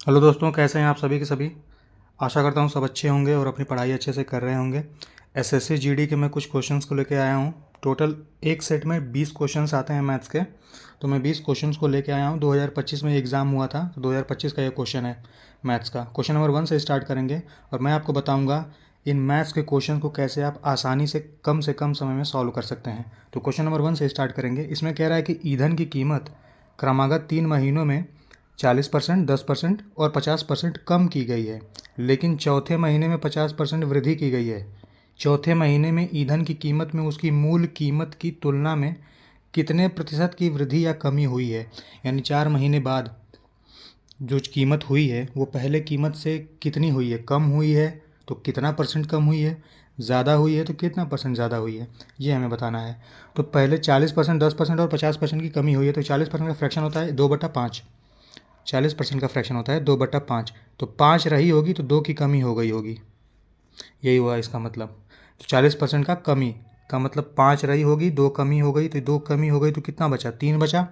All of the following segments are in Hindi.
हेलो दोस्तों, कैसे हैं आप सभी के सभी। आशा करता हूँ सब अच्छे होंगे और अपनी पढ़ाई अच्छे से कर रहे होंगे। एसएससी जीडी के मैं कुछ क्वेश्चंस को लेके आया हूँ। टोटल एक सेट में 20 क्वेश्चंस आते हैं मैथ्स के, तो मैं 20 क्वेश्चंस को लेके आया हूँ। 2025 में एग्ज़ाम हुआ था, तो 2025 का ये क्वेश्चन है मैथ्स का। क्वेश्चन नंबर 1 से स्टार्ट करेंगे और मैं आपको बताऊँगा इन मैथ्स के क्वेश्चन को कैसे आप आसानी से कम समय में सॉल्व कर सकते हैं। तो क्वेश्चन नंबर 1 से स्टार्ट करेंगे। इसमें कह रहा है कि ईंधन की कीमत क्रमागत 3 महीनों में 40%, 10% और 50% कम की गई है, लेकिन चौथे महीने में 50% वृद्धि की गई है। चौथे महीने में ईंधन की कीमत में उसकी मूल कीमत की तुलना में कितने प्रतिशत की वृद्धि या कमी हुई है। यानी 4 महीने बाद जो कीमत हुई है वो पहले कीमत से कितनी हुई है, कम हुई है तो कितना परसेंट कम हुई है, ज़्यादा हुई है तो कितना परसेंट ज़्यादा हुई है, ये हमें बताना है। तो पहले 40%, 10% और 50% की कमी हुई है, तो 40% का फ्रैक्शन होता है 2/5। 40% का फ्रैक्शन होता है 2/5। तो 5 रही होगी तो 2 की कमी हो गई होगी, यही हुआ इसका मतलब। तो 40% का कमी का मतलब 5 रही होगी, 2 कमी हो गई, तो 2 कमी हो गई तो कितना बचा, 3 बचा।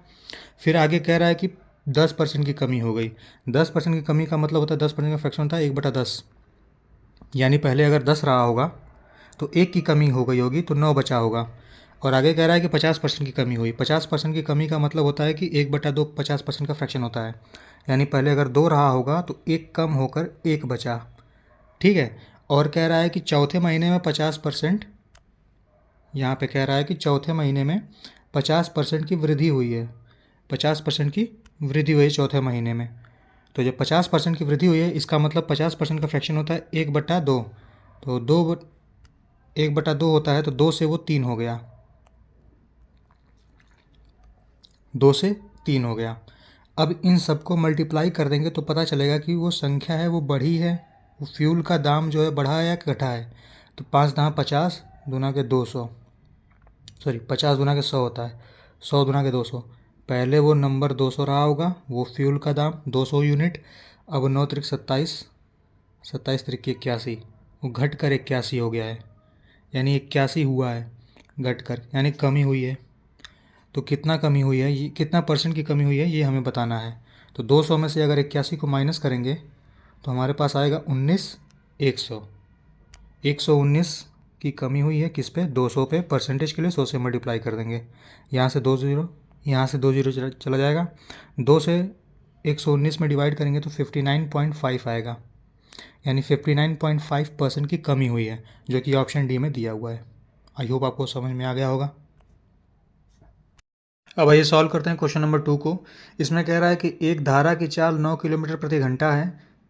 फिर आगे कह रहा है कि 10% की कमी हो गई। 10% की कमी का मतलब होता है 10% का फ्रैक्शन होता है 1/10। यानी पहले अगर 10 रहा होगा तो 1 की कमी हो गई होगी तो 9 बचा होगा। और आगे कह रहा है कि 50% की कमी हुई। 50% की कमी का मतलब होता है कि 1/2 50% का फ्रैक्शन होता है। यानी पहले अगर 2 रहा होगा तो 1 कम होकर 1 बचा। ठीक है। और कह रहा है कि चौथे महीने में 50%, यहाँ पे कह रहा है कि चौथे महीने में 50% की वृद्धि हुई है। 50% की वृद्धि हुई है चौथे महीने में। तो जब 50% की वृद्धि हुई है, इसका मतलब 50% का फ्रैक्शन होता है 1/2। तो 1/2 होता है, तो 2 से वो 3 हो गया, 2 से 3 हो गया। अब इन सबको मल्टीप्लाई कर देंगे तो पता चलेगा कि वो संख्या है वो बढ़ी है, वो फ्यूल का दाम जो है बढ़ा है या घटा है। तो 5 दाम 50 दूना के 200, सॉरी 50 दूना के 100 होता है, 100 दूना के 200। पहले वो नंबर 200 रहा होगा, वो फ्यूल का दाम 200 यूनिट। अब 9 त्रिक 27, 27 त्रिक 81, वो घट कर 81 हो गया है। यानी 81 हुआ है घट कर, यानी कमी हुई है। तो कितना कमी हुई है, ये कितना परसेंट की कमी हुई है, ये हमें बताना है। तो 200 में से अगर 81 को माइनस करेंगे तो हमारे पास आएगा 19, 100। 119 की कमी हुई है किस पे, 200 पे। परसेंटेज के लिए 100 से मल्टीप्लाई कर देंगे। यहाँ से 2 ज़ीरो, यहाँ से 2 ज़ीरो चला जाएगा। 2 से 119 में डिवाइड करेंगे तो 59.5 आएगा। यानी 59.5% की कमी हुई है, जो कि ऑप्शन डी में दिया हुआ है। आई होप आपको समझ में आ गया होगा। अब आइए सॉल्व करते हैं क्वेश्चन नंबर 2 को। इसमें कह रहा है कि एक धारा की चाल 9 किलोमीटर प्रति घंटा है।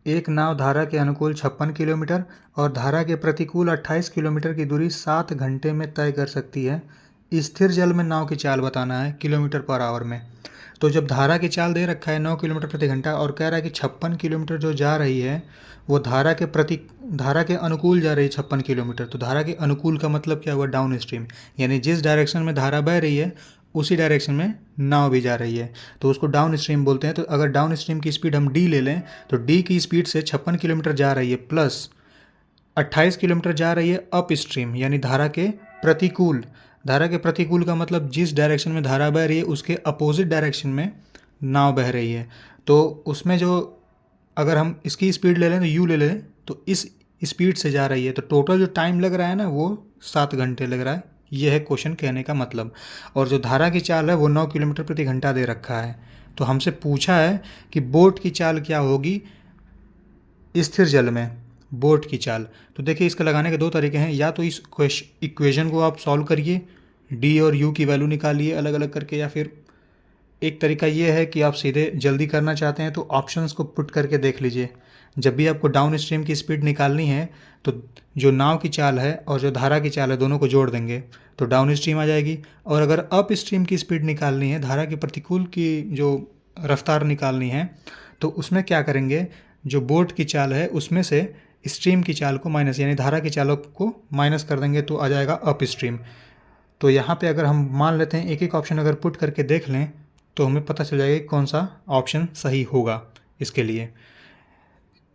एक नाव धारा के अनुकूल 56 किलोमीटर और धारा के प्रतिकूल 28 किलोमीटर की दूरी 7 घंटे में तय कर सकती है। स्थिर जल में नाव की चाल बताना है किलोमीटर पर आवर में। तो जब धारा की चाल दे रखा है 9 किलोमीटर प्रति घंटा और कह रहा है कि 56 किलोमीटर जो जा रही है वो धारा के अनुकूल जा रही है 56 किलोमीटर। तो धारा के अनुकूल का मतलब क्या हुआ, डाउन स्ट्रीम। यानी जिस डायरेक्शन में धारा बह रही है उसी डायरेक्शन में नाव भी जा रही है, तो उसको डाउन स्ट्रीम बोलते हैं। तो अगर डाउन स्ट्रीम की स्पीड हम डी ले लें तो डी की स्पीड से 56 किलोमीटर जा रही है प्लस 28 किलोमीटर जा रही है अप स्ट्रीम, यानी धारा के प्रतिकूल। धारा के प्रतिकूल का मतलब जिस डायरेक्शन में धारा बह रही है उसके अपोजिट डायरेक्शन में नाव बह रही है। तो उसमें जो अगर हम इसकी स्पीड ले लें तो यू ले लें तो इस स्पीड से जा रही है, तो टोटल जो टाइम लग रहा है ना वो 7 घंटे लग रहा है। ये है क्वेश्चन कहने का मतलब। और जो धारा की चाल है वो 9 किलोमीटर प्रति घंटा दे रखा है। तो हमसे पूछा है कि बोट की चाल क्या होगी स्थिर जल में, बोट की चाल। तो देखिए इसका लगाने के दो तरीके हैं, या तो इस इक्वेशन को आप सॉल्व करिए, डी और यू की वैल्यू निकालिए अलग अलग करके, या फिर एक तरीका ये है कि आप सीधे जल्दी करना चाहते हैं तो ऑप्शंस को पुट करके देख लीजिए। जब भी आपको डाउन स्ट्रीम की स्पीड निकालनी है तो जो नाव की चाल है और जो धारा की चाल है दोनों को जोड़ देंगे तो डाउन स्ट्रीम आ जाएगी। और अगर अप स्ट्रीम की स्पीड निकालनी है, धारा के प्रतिकूल की जो रफ्तार निकालनी है, तो उसमें क्या करेंगे, जो बोट की चाल है उसमें से स्ट्रीम की चाल को माइनस, यानी धारा की चालों को माइनस कर देंगे तो आ जाएगा अप स्ट्रीम। तो यहाँ पे अगर हम मान लेते हैं एक एक ऑप्शन अगर पुट करके देख लें तो हमें पता चल जाएगा कि कौन सा ऑप्शन सही होगा इसके लिए।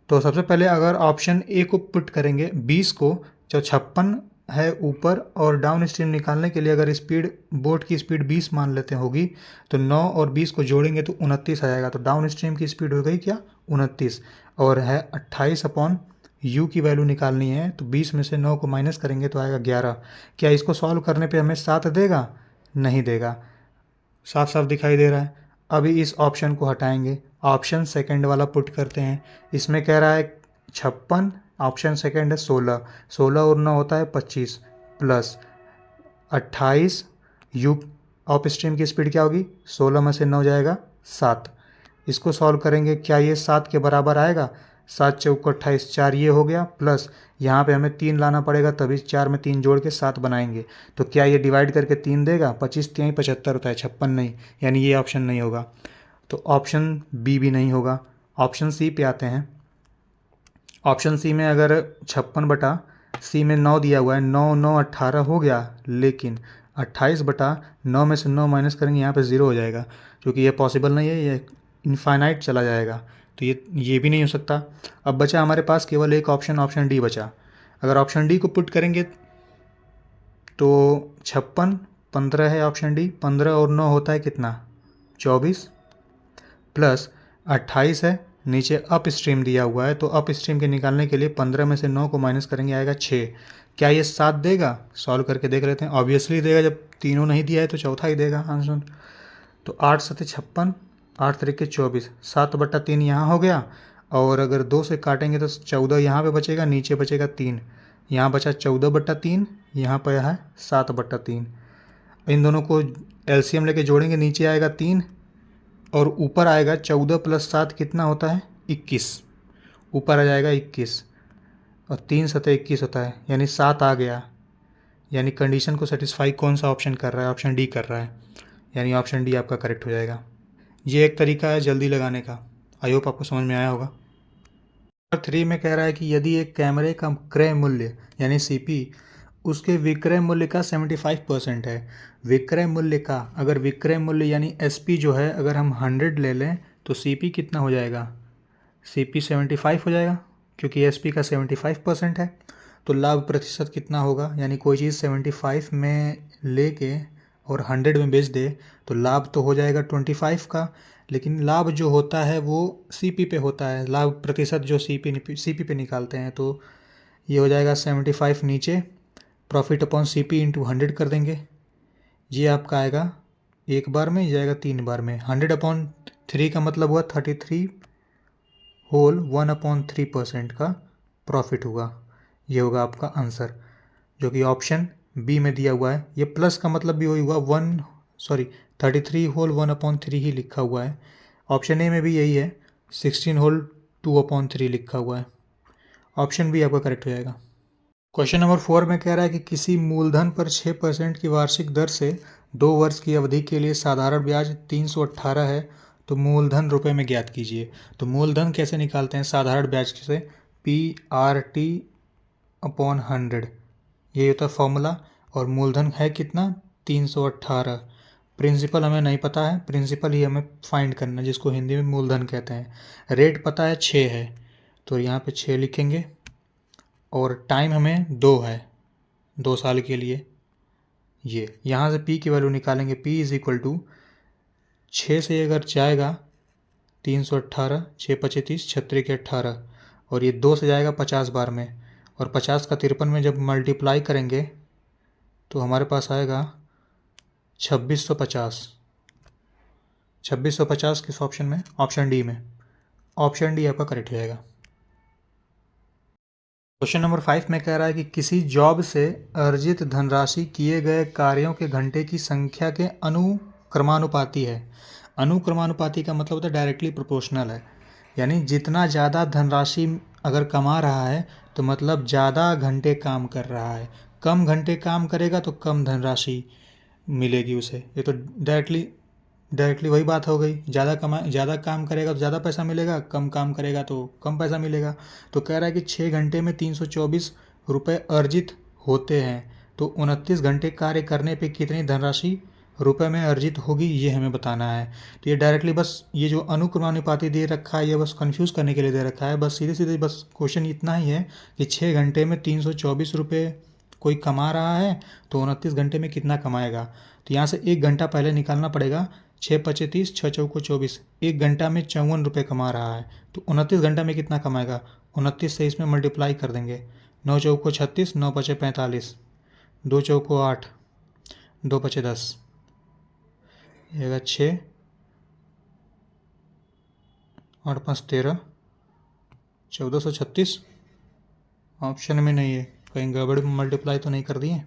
तो सबसे पहले अगर ऑप्शन ए को पुट करेंगे 20 को, जो 56 है ऊपर और डाउन स्ट्रीम निकालने के लिए अगर स्पीड बोट की स्पीड 20 मान लेते होगी तो 9 और 20 को जोड़ेंगे तो 29 आ जाएगा। तो डाउन स्ट्रीम की स्पीड हो गई क्या 29 और है 28 अपॉन यू की वैल्यू निकालनी है तो 20 में से 9 को माइनस करेंगे तो आएगा 11। क्या इसको सॉल्व करने पे हमें 7 देगा? नहीं देगा, साफ साफ दिखाई दे रहा है। अभी इस ऑप्शन को हटाएंगे, ऑप्शन सेकंड वाला पुट करते हैं। इसमें कह रहा है 56, ऑप्शन सेकंड है 16, 16 और 9 होता है 25 प्लस 28 यू ऑफ स्ट्रीम की स्पीड क्या होगी 16 में से 9 जाएगा 7। इसको सॉल्व करेंगे, क्या ये 7 के बराबर आएगा? 7 चौको 28, 4 ये हो गया प्लस यहाँ पे हमें 3 लाना पड़ेगा तभी 4 में 3 जोड़ के 7 बनाएंगे। तो क्या ये डिवाइड करके 3 देगा? 25 3 75 होता है, 56 नहीं, यानी ये ऑप्शन नहीं होगा। तो ऑप्शन बी भी नहीं होगा। ऑप्शन सी पे आते हैं। ऑप्शन सी में अगर 56 बटा सी में 9 दिया हुआ है, 9 9 18 हो गया, लेकिन 28 बटा 9 में से 9 माइनस करेंगे यहाँ पे 0 हो जाएगा, क्योंकि ये पॉसिबल नहीं है, ये इनफाइनाइट चला जाएगा, तो ये भी नहीं हो सकता। अब बचा हमारे पास केवल एक ऑप्शन, ऑप्शन डी बचा। अगर ऑप्शन डी को पुट करेंगे तो 56 15 है ऑप्शन डी, 15 और 9 होता है कितना 24 प्लस 28 है, नीचे अप स्ट्रीम दिया हुआ है तो अप स्ट्रीम के निकालने के लिए 15 में से 9 को माइनस करेंगे आएगा 6। क्या ये 7 देगा? सॉल्व करके देख लेते हैं। ऑब्वियसली देगा, जब तीनों नहीं दिया है तो चौथा ही देगा आंसर। तो 8 7 56, 8 तरीके 24, 7 बटा 3 यहाँ हो गया, और अगर 2 से काटेंगे तो 14 यहाँ पे बचेगा, नीचे बचेगा 3, यहाँ बचा 14 बटा 3, यहाँ पर है 7 बटा 3। इन दोनों को एलसीएम लेके जोड़ेंगे, नीचे आएगा 3 और ऊपर आएगा 14 प्लस 7 कितना होता है 21, ऊपर आ जाएगा 21 और 3 सतह 21 होता है, यानी 7 आ गया। यानी कंडीशन को सेटिस्फाई कौन सा ऑप्शन कर रहा है? ऑप्शन डी कर रहा है, यानी ऑप्शन डी आपका करेक्ट हो जाएगा। ये एक तरीका है जल्दी लगाने का, आई होप आपको समझ में आया होगा। नंबर 3 में कह रहा है कि यदि एक कैमरे का क्रय मूल्य यानी सीपी उसके विक्रय मूल्य का 75% है, विक्रय मूल्य का, अगर विक्रय मूल्य यानी एसपी जो है अगर हम 100 ले लें तो सीपी कितना हो जाएगा? सीपी 75 हो जाएगा, क्योंकि एसपी का 75% है। तो लाभ प्रतिशत कितना होगा? यानी कोई चीज़ 75 में लेके और 100 में बेच दे तो लाभ तो हो जाएगा 25 का, लेकिन लाभ जो होता है वो सीपी पे होता है, लाभ प्रतिशत जो सीपी पे निकालते हैं। तो ये हो जाएगा 75 नीचे, प्रॉफिट अपॉन सीपी इंटू 100 कर देंगे, ये आपका आएगा एक बार में, ये जाएगा 3 बार में। 100 अपॉन 3 का मतलब हुआ 33 होल 1/3% का प्रॉफिट हुआ। ये होगा आपका आंसर, जो कि ऑप्शन बी में दिया हुआ है। ये प्लस का मतलब भी वही हुआ 33 होल 1/3 ही लिखा हुआ है। ऑप्शन ए में भी यही है, 16 होल 2/3 लिखा हुआ है। ऑप्शन बी आपका करेक्ट हो जाएगा। क्वेश्चन नंबर 4 में कह रहा है कि किसी मूलधन पर 6% की वार्षिक दर से 2 वर्ष की अवधि के लिए साधारण ब्याज 318 है, तो मूलधन रुपए में ज्ञात कीजिए। तो मूलधन कैसे निकालते हैं? साधारण ब्याज से PRT अपॉन 100, ये होता है फॉर्मूला, और मूलधन है कितना 318। प्रिंसिपल हमें नहीं पता है, प्रिंसिपल ही हमें फाइंड करना है, जिसको हिंदी में मूलधन कहते हैं। रेट पता है 6 है, तो यहाँ पे 6 लिखेंगे, और टाइम हमें 2 है, 2 साल के लिए। ये यहाँ से P की वैल्यू निकालेंगे, P इज इक्वल टू 6 से अगर जाएगा 318, 6 25 30, 36 के 18, और ये 2 से जाएगा 50 बार में, और 50 का 53 में जब मल्टीप्लाई करेंगे तो हमारे पास आएगा 2650। 2650 किस ऑप्शन में? ऑप्शन डी में। ऑप्शन डी आपका करेक्ट हो जाएगा। क्वेश्चन नंबर 5 में कह रहा है कि किसी जॉब से अर्जित धनराशि किए गए कार्यों के घंटे की संख्या के अनुक्रमानुपाती है। अनुक्रमानुपाती का मतलब होता है डायरेक्टली प्रोपोर्शनल है, यानी जितना ज़्यादा धनराशि अगर कमा रहा है तो मतलब ज़्यादा घंटे काम कर रहा है, कम घंटे काम करेगा तो कम धनराशि मिलेगी उसे। ये तो डायरेक्टली वही बात हो गई, ज़्यादा काम करेगा तो ज़्यादा पैसा मिलेगा, कम काम करेगा तो कम पैसा मिलेगा। तो कह रहा है कि 6 घंटे में 324 रुपये अर्जित होते हैं, तो 29 घंटे कार्य करने पे कितनी धनराशि रुपए में अर्जित होगी, ये हमें बताना है। तो ये डायरेक्टली बस ये जो अनुक्रमानुपाती दे रखा है ये बस कंफ्यूज करने के लिए दे रखा है। बस सीधे सीधे बस क्वेश्चन इतना ही है कि 6 घंटे में 324 रुपये कोई कमा रहा है तो 29 घंटे में कितना कमाएगा। तो यहाँ से 1 घंटा पहले निकालना पड़ेगा। 6 पचे 30, 6 चौको 24, 1 घंटा में 54 रुपये कमा रहा है तो 29 घंटा में कितना कमाएगा। 29 से इसमें मल्टीप्लाई कर देंगे। 9 चौको 36, 9 पचे 45, 2 चौको 8, 2 पचे 10, ये 6, 8 5 13, 1436। ऑप्शन में नहीं है, कहीं गड़बड़ मल्टीप्लाई तो नहीं कर दिए।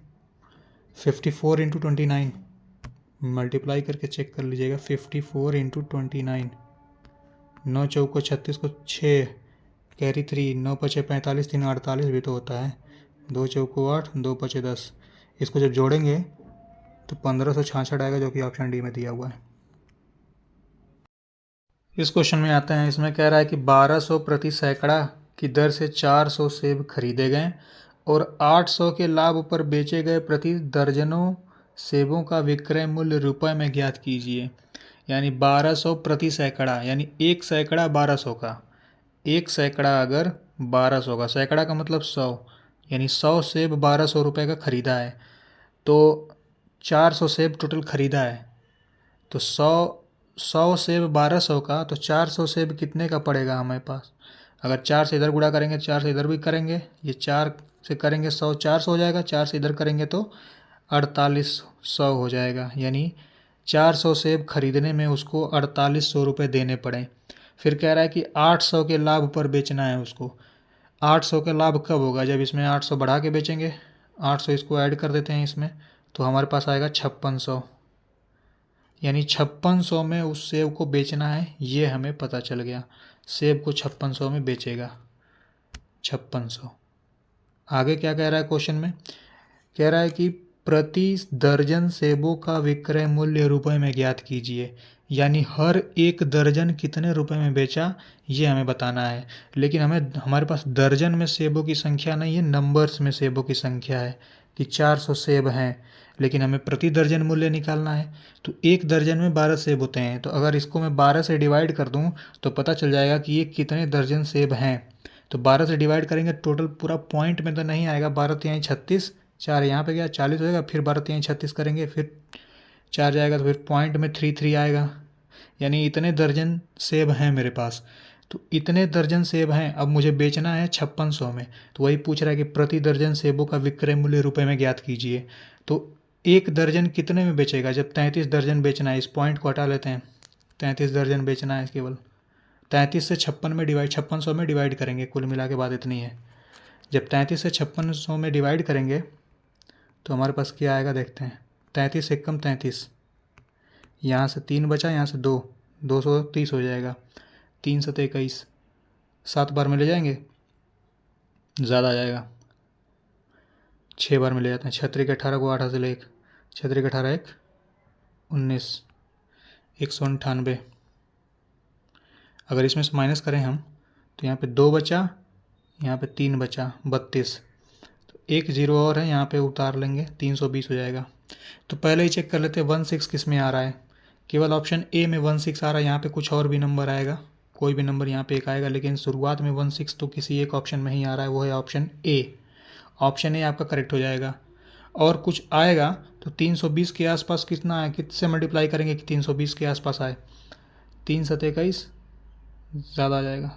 54 इंटू 29 मल्टीप्लाई करके चेक कर लीजिएगा। 54 इंटू 29, 9 चौको 36 को 6 कैरी 3, 9 पचे 45, 3 48 भी तो होता है। 2 चौको 8, 2 पचे 10, इसको जब जोड़ेंगे तो 1566 आएगा, जो कि ऑप्शन डी में दिया हुआ है। इस क्वेश्चन में आते हैं। इसमें कह रहा है कि 1200 प्रति सैकड़ा की दर से 400 सेब खरीदे गए और 800 के लाभ पर बेचे गए प्रति दर्जनों सेबों का विक्रय मूल्य रुपए में ज्ञात कीजिए। यानी 1200 प्रति सैकड़ा, यानी 1 सैकड़ा 1200 का। 1 सैकड़ा अगर 1200 का, सैकड़ा का मतलब 100, यानी 100 सेब 1200 रुपये का ख़रीदा है तो 400 सेब टोटल ख़रीदा है। तो 100 सेब 1200 का, तो 400 सेब कितने का पड़ेगा हमारे पास। अगर 4 से इधर गुणा करेंगे, 4 से इधर भी करेंगे, ये 4 से करेंगे 100, 400 हो जाएगा। 4 से इधर करेंगे तो 4800 हो जाएगा। यानी 400 सेब खरीदने में उसको 4800 रुपये देने पड़े। फिर कह रहा है कि 800 के लाभ पर बेचना है उसको। 800 का लाभ कब होगा, जब इसमें 800 बढ़ा के बेचेंगे। 800 इसको ऐड कर देते हैं इसमें, तो हमारे पास आएगा 5600। यानी 5600 में उस सेब को बेचना है, ये हमें पता चल गया। सेब को 5600 में बेचेगा, 5600। आगे क्या कह रहा है क्वेश्चन में, कह रहा है कि प्रति दर्जन सेबों का विक्रय मूल्य रुपए में ज्ञात कीजिए। यानी हर एक दर्जन कितने रुपए में बेचा, ये हमें बताना है। लेकिन हमारे पास दर्जन में सेबों की संख्या नहीं है, नंबर्स में सेबों की संख्या है कि 400 सेब हैं, लेकिन हमें प्रति दर्जन मूल्य निकालना है। तो 1 दर्जन में 12 सेब होते हैं, तो अगर इसको मैं 12 से डिवाइड कर दूं तो पता चल जाएगा कि ये कितने दर्जन सेब हैं। तो 12 से डिवाइड करेंगे, टोटल पूरा पॉइंट में तो नहीं आएगा। 12 तिहाई 36, 4 यहाँ पे गया 40 हो जाएगा। फिर 12 तिहाई 36 करेंगे, फिर 4 जाएगा, तो फिर पॉइंट में 33 आएगा। यानी इतने दर्जन सेब हैं मेरे पास। तो इतने दर्जन सेब हैं, अब मुझे बेचना है 5600 में। तो वही पूछ रहा है कि प्रति दर्जन सेबों का विक्रय मूल्य रुपए में ज्ञात कीजिए। तो 1 दर्जन कितने में बेचेगा, जब 33 दर्जन बेचना है। इस पॉइंट को हटा लेते हैं, 33 दर्जन बेचना है केवल। 33 से 5600 में डिवाइड करेंगे, कुल मिला के बात इतनी है। जब 33 से 5600 में डिवाइड करेंगे तो हमारे पास क्या आएगा, देखते हैं। 33 से कम 33, यहाँ से 3 बचा, यहाँ से 2, 230 हो जाएगा। 3 7 21, 7 बार में ले जाएंगे, ज़्यादा आ जाएगा। 6 बार में ले जाते हैं। 6 3 18 को 8 से ले 1, 6 3 18 1 19, 198। अगर इसमें से माइनस करें हम तो यहाँ पे 2 बचा, यहाँ पे 3 बचा, 32। तो 1 0 और है, यहाँ पे उतार लेंगे, 320 हो जाएगा। तो पहले ही चेक कर लेते हैं 16 किस में आ रहा है। केवल ऑप्शन ए में 16 आ रहा है। यहाँ पे कुछ और भी नंबर आएगा, कोई भी नंबर यहाँ पे एक आएगा, लेकिन शुरुआत में 16 तो किसी एक ऑप्शन में ही आ रहा है, वो है ऑप्शन ए। ऑप्शन ए आपका करेक्ट हो जाएगा। और कुछ आएगा तो 320 के आसपास कितना है, किससे मल्टीप्लाई करेंगे कि 320 के आसपास आए। 3 7 21, ज़्यादा आ जाएगा।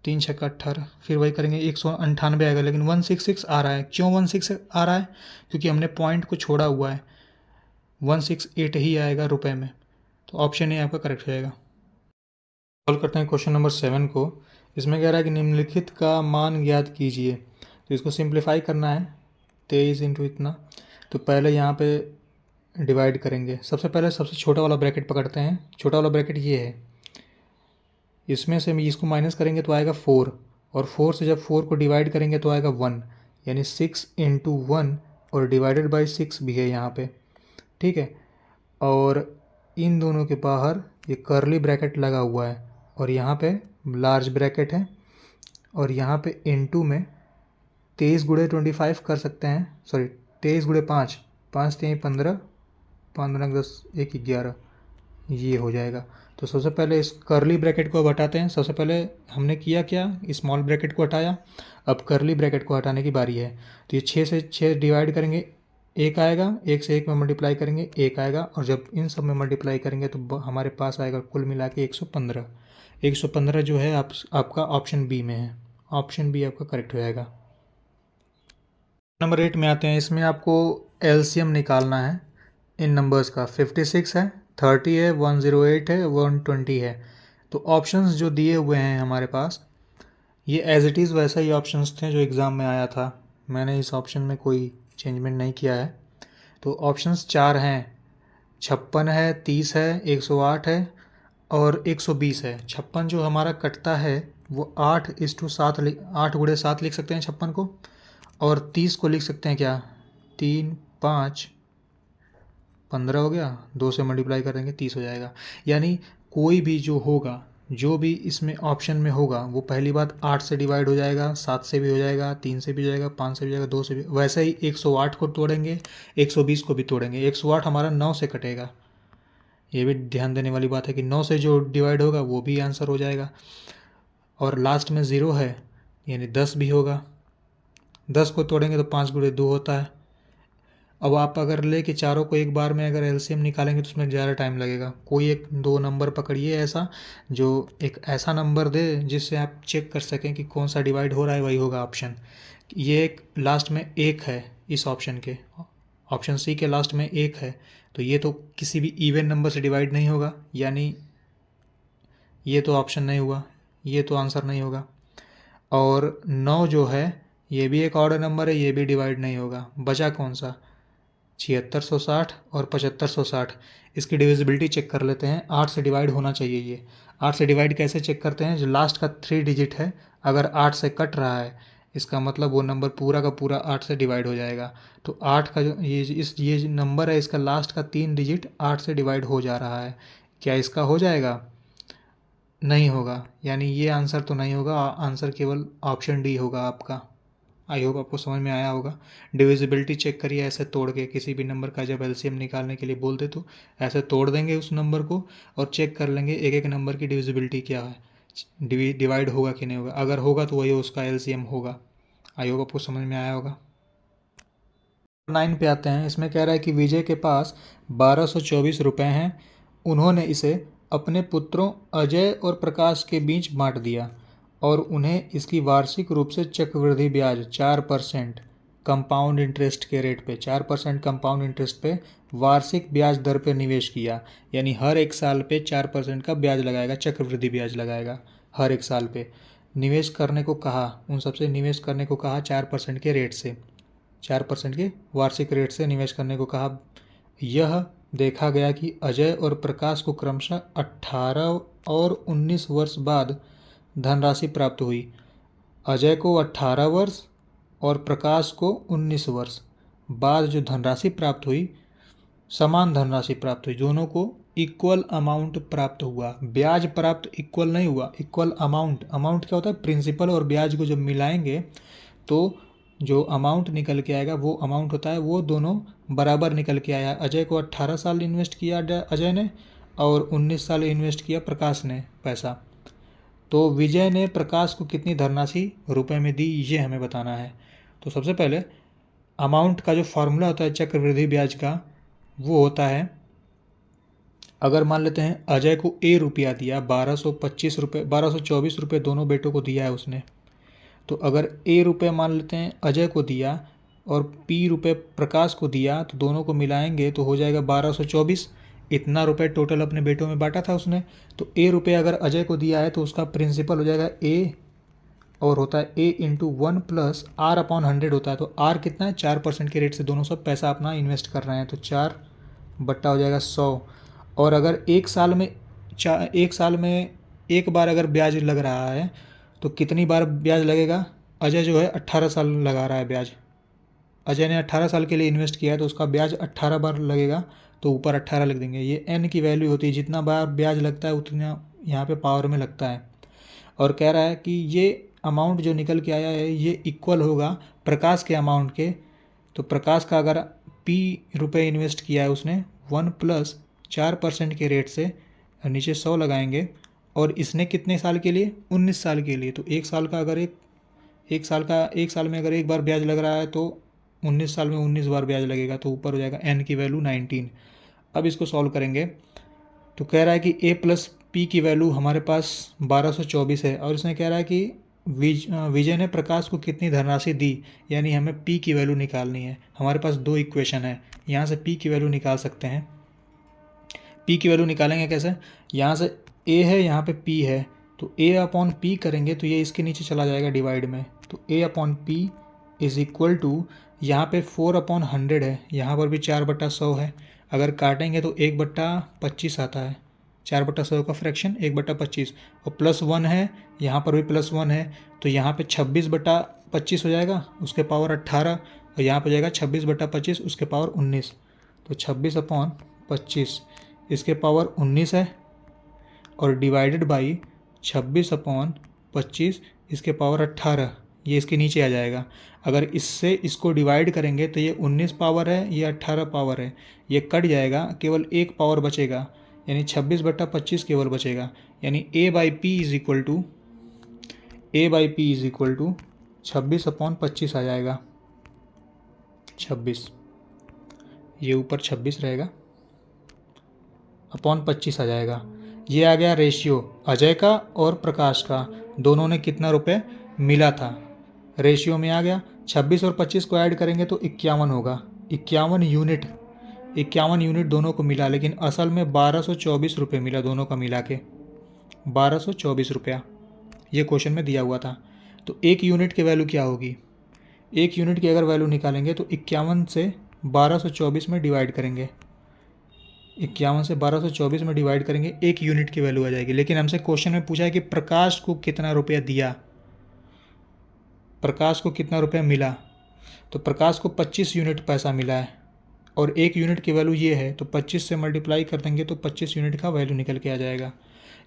3 6 18, फिर वही करेंगे, 198 आएगा। लेकिन 166 आ रहा है। क्यों 166 आ रहा है, क्योंकि हमने पॉइंट को छोड़ा हुआ है। 168 ही आएगा रुपए में। तो ऑप्शन ए आपका करेक्ट हो जाएगा। सॉल्व करते हैं क्वेश्चन नंबर 7 को। इसमें कह रहा है कि निम्नलिखित का मान ज्ञात कीजिए। तो इसको सिंप्लीफाई करना है, 23 इंटू इतना। तो पहले यहाँ पे डिवाइड करेंगे। सबसे पहले सबसे छोटा वाला ब्रैकेट पकड़ते हैं। छोटा वाला ब्रैकेट ये है, इसमें से इसको माइनस करेंगे तो आएगा 4, और 4 से जब 4 को डिवाइड करेंगे तो आएगा 1, यानी 6 इंटू 1 और डिवाइडेड बाई 6 भी है यहाँ पे, ठीक है। और इन दोनों के बाहर ये कर्ली ब्रैकेट लगा हुआ है, और यहाँ पे लार्ज ब्रैकेट है, और यहाँ पे इनटू में 23 गुणे 25 कर सकते हैं, सॉरी 23 गुणे 5, 5 3 15, 15 10 1 11, ये हो जाएगा। तो सबसे पहले इस कर्ली ब्रैकेट को अब हटाते हैं। सबसे पहले हमने किया क्या, स्मॉल ब्रैकेट को हटाया, अब कर्ली ब्रैकेट को हटाने की बारी है। तो ये 6 से 6 डिवाइड करेंगे, 1 आएगा, 1 से 1 में मल्टीप्लाई करेंगे 1 आएगा, और जब इन सब में मल्टीप्लाई करेंगे तो हमारे पास आएगा कुल मिला के 115। 115 जो है आपका ऑप्शन बी में है, ऑप्शन बी आपका करेक्ट हो जाएगा। नंबर 8 में आते हैं। इसमें आपको एलसीएम निकालना है इन नंबर्स का। 56 है, 30 है, 108 है, 120 है। तो ऑप्शंस जो दिए हुए हैं हमारे पास, ये एज इट इज़ वैसा ही ऑप्शंस थे जो एग्ज़ाम में आया था। मैंने इस ऑप्शन में कोई चेंजमेंट नहीं किया है। तो ऑप्शंस 4 हैं, 56 है, 30 है, 108 है और 120 है। 56 जो हमारा कटता है वो 8:7 8 गुणे 7 लिख सकते हैं 56 को, और 30 को लिख सकते हैं क्या, 3 5 15 हो गया, 2 से मल्टीप्लाई करेंगे 30 हो जाएगा। यानी कोई भी जो होगा, जो भी इसमें ऑप्शन में होगा, वो पहली बात 8 से डिवाइड हो जाएगा, 7 से भी हो जाएगा, 3 से भी हो जाएगा, 5 से भी हो जाएगा, 2 से भी। वैसे ही 108 को तोड़ेंगे, 120 को भी तोड़ेंगे। 108 हमारा 9 से कटेगा, ये भी ध्यान देने वाली बात है कि 9 से जो डिवाइड होगा वो भी आंसर हो जाएगा। और लास्ट में 0 है, यानी 10 भी होगा। 10 को तोड़ेंगे तो 5 गुणे 2 होता है। अब आप अगर ले कि चारों को एक बार में अगर एलसीएम निकालेंगे तो उसमें ज़्यादा टाइम लगेगा। कोई एक 2 नंबर पकड़िए ऐसा, जो एक ऐसा नंबर दे जिससे आप चेक कर सकें कि कौन सा डिवाइड हो रहा है, वही होगा ऑप्शन। ये एक लास्ट में 1 है, इस ऑप्शन के, ऑप्शन सी के लास्ट में 1 है, तो ये तो किसी भी इवन नंबर से डिवाइड नहीं होगा, यानी ये तो ऑप्शन नहीं हुआ, ये तो आंसर नहीं होगा। और 9 जो है ये भी एक ऑर्डर नंबर है, ये भी डिवाइड नहीं होगा। बचा कौन सा, 7660 और 7560। इसकी डिविजिबिलिटी चेक कर लेते हैं। 8 से डिवाइड होना चाहिए ये। 8 से डिवाइड कैसे चेक करते हैं, जो लास्ट का 3 डिजिट है अगर 8 से कट रहा है, इसका मतलब वो नंबर पूरा का पूरा 8 से डिवाइड हो जाएगा। तो 8 का जो ये नंबर है, इसका लास्ट का 3 डिजिट 8 से डिवाइड हो जा रहा है। क्या इसका हो जाएगा, नहीं होगा, यानी ये आंसर तो नहीं होगा। आंसर केवल ऑप्शन डी होगा आपका। आई होप आपको समझ में आया होगा। डिविजिबिलिटी चेक करिए ऐसे तोड़ के, किसी भी नंबर का जब एलसीएम निकालने के लिए बोलते तो ऐसे तोड़ देंगे उस नंबर को और चेक कर लेंगे एक एक नंबर की डिविजिबिलिटी क्या है, डिवाइड होगा कि नहीं होगा। अगर होगा तो वही उसका एलसीएम होगा। आई होप आपको समझ में आया होगा। 9 पे आते हैं। इसमें कह रहा है कि विजय के पास 1224 रुपये हैं, उन्होंने इसे अपने पुत्रों अजय और प्रकाश के बीच बांट दिया और उन्हें इसकी वार्षिक रूप से चक्रवृद्धि ब्याज 4% कंपाउंड इंटरेस्ट के रेट पे, 4% कंपाउंड इंटरेस्ट पे वार्षिक ब्याज दर पे निवेश किया। यानी हर एक साल पे 4% का ब्याज लगाएगा, चक्रवृद्धि ब्याज लगाएगा हर एक साल पे। निवेश करने को कहा, उन सबसे निवेश करने को कहा 4% के रेट से, 4% के वार्षिक रेट से निवेश करने को कहा। यह देखा गया कि अजय और प्रकाश को क्रमशः 18 और 19 वर्ष बाद धनराशि प्राप्त हुई। अजय को 18 वर्ष और प्रकाश को 19 वर्ष बाद जो धनराशि प्राप्त हुई, समान धनराशि प्राप्त हुई, दोनों को इक्वल अमाउंट प्राप्त हुआ। ब्याज प्राप्त इक्वल नहीं हुआ, इक्वल अमाउंट। अमाउंट क्या होता है, प्रिंसिपल और ब्याज को जब मिलाएंगे तो जो अमाउंट निकल के आएगा वो अमाउंट होता है, वो दोनों बराबर निकल के आया। अजय को 18 साल इन्वेस्ट किया अजय ने और 19 साल इन्वेस्ट किया प्रकाश ने पैसा। तो विजय ने प्रकाश को कितनी धनराशि रुपए में दी, ये हमें बताना है। तो सबसे पहले अमाउंट का जो फॉर्मूला होता है चक्रवृद्धि ब्याज का, वो होता है, अगर मान लेते हैं अजय को ए रुपया दिया, 1224 रुपये दोनों बेटों को दिया है उसने, तो अगर ए रुपये मान लेते हैं अजय को दिया और पी रुपये प्रकाश को दिया, तो दोनों को मिलाएंगे तो हो जाएगा 1224। इतना रुपए टोटल अपने बेटों में बांटा था उसने। तो ए रुपये अगर अजय को दिया है तो उसका प्रिंसिपल हो जाएगा ए, और होता है ए इंटू 1 प्लस आर अपॉन 100 होता है। तो आर कितना है, 4% के रेट से दोनों सब पैसा अपना इन्वेस्ट कर रहे हैं, तो 4 बट्टा हो जाएगा 100। और अगर एक साल में एक बार अगर ब्याज लग रहा है तो कितनी बार ब्याज लगेगा, अजय जो है 18 साल लगा रहा है ब्याज, अजय ने 18 साल के लिए इन्वेस्ट किया है तो उसका ब्याज 18 बार लगेगा, तो ऊपर 18 लिख देंगे। ये n की वैल्यू होती है, जितना बार ब्याज लगता है उतना यहाँ पे पावर में लगता है। और कह रहा है कि ये अमाउंट जो निकल के आया है ये इक्वल होगा प्रकाश के अमाउंट के। तो प्रकाश का अगर p रुपये इन्वेस्ट किया है उसने, 1 प्लस 4% के रेट से नीचे 100 लगाएंगे, और इसने कितने साल के लिए, 19 साल के लिए। तो एक साल में अगर एक बार ब्याज लग रहा है तो 19 साल में 19 बार ब्याज लगेगा, तो ऊपर हो जाएगा n की वैल्यू 19। अब इसको सॉल्व करेंगे तो कह रहा है कि a प्लस पी की वैल्यू हमारे पास 1224 है, और इसने कह रहा है कि विजय ने प्रकाश को कितनी धनराशि दी, यानी हमें p की वैल्यू निकालनी है। हमारे पास दो इक्वेशन है, यहाँ से p की वैल्यू निकाल सकते हैं। p की वैल्यू निकालेंगे कैसे, यहाँ से a है, यहाँ पे p है, तो a अपॉन p करेंगे तो ये इसके नीचे चला जाएगा डिवाइड में, तो a upon p is equal to, यहाँ पे 4/100 है, यहाँ पर भी 4/100 है, अगर काटेंगे तो 1/25 आता है। 4/100 का फ्रैक्शन 1/25, और +1 है, यहाँ पर भी +1 है, तो यहाँ पे 26/25 हो जाएगा, उसके पावर 18, और यहाँ पर जाएगा 26/25 उसके पावर 19, तो 26/25 इसके पावर 19 है, और डिवाइडेड बाई 26/25 इसके पावर 18, ये इसके नीचे आ जाएगा। अगर इससे इसको डिवाइड करेंगे तो ये 19 पावर है, ये 18 पावर है, ये कट जाएगा, केवल एक पावर बचेगा, यानी 26/25 केवल बचेगा, यानी a by p is equal to 26/25 आ जाएगा। 26, ये ऊपर 26 रहेगा, अपॉन 25 आ जाएगा। ये आ गया रेशियो अजय का और प्रकाश का, दोनों ने कितना रुपए मिला था, रेशियो में आ गया। 26 और 25 को ऐड करेंगे तो 51 होगा, 51 यूनिट दोनों को मिला, लेकिन असल में 1224 रुपये मिला दोनों का मिला के, 1224 रुपया ये क्वेश्चन में दिया हुआ था। तो एक यूनिट की वैल्यू क्या होगी, एक यूनिट की अगर वैल्यू निकालेंगे तो 51 से 1224 में डिवाइड करेंगे, 51 से 1224 में डिवाइड करेंगे, एक यूनिट की वैल्यू आ जाएगी। लेकिन हमसे क्वेश्चन में पूछा है कि प्रकाश को कितना रुपया दिया, प्रकाश को कितना रुपया मिला, तो प्रकाश को 25 यूनिट पैसा मिला है, और एक यूनिट की वैल्यू ये है, तो 25 से मल्टीप्लाई कर देंगे तो 25 यूनिट का वैल्यू निकल के आ जाएगा।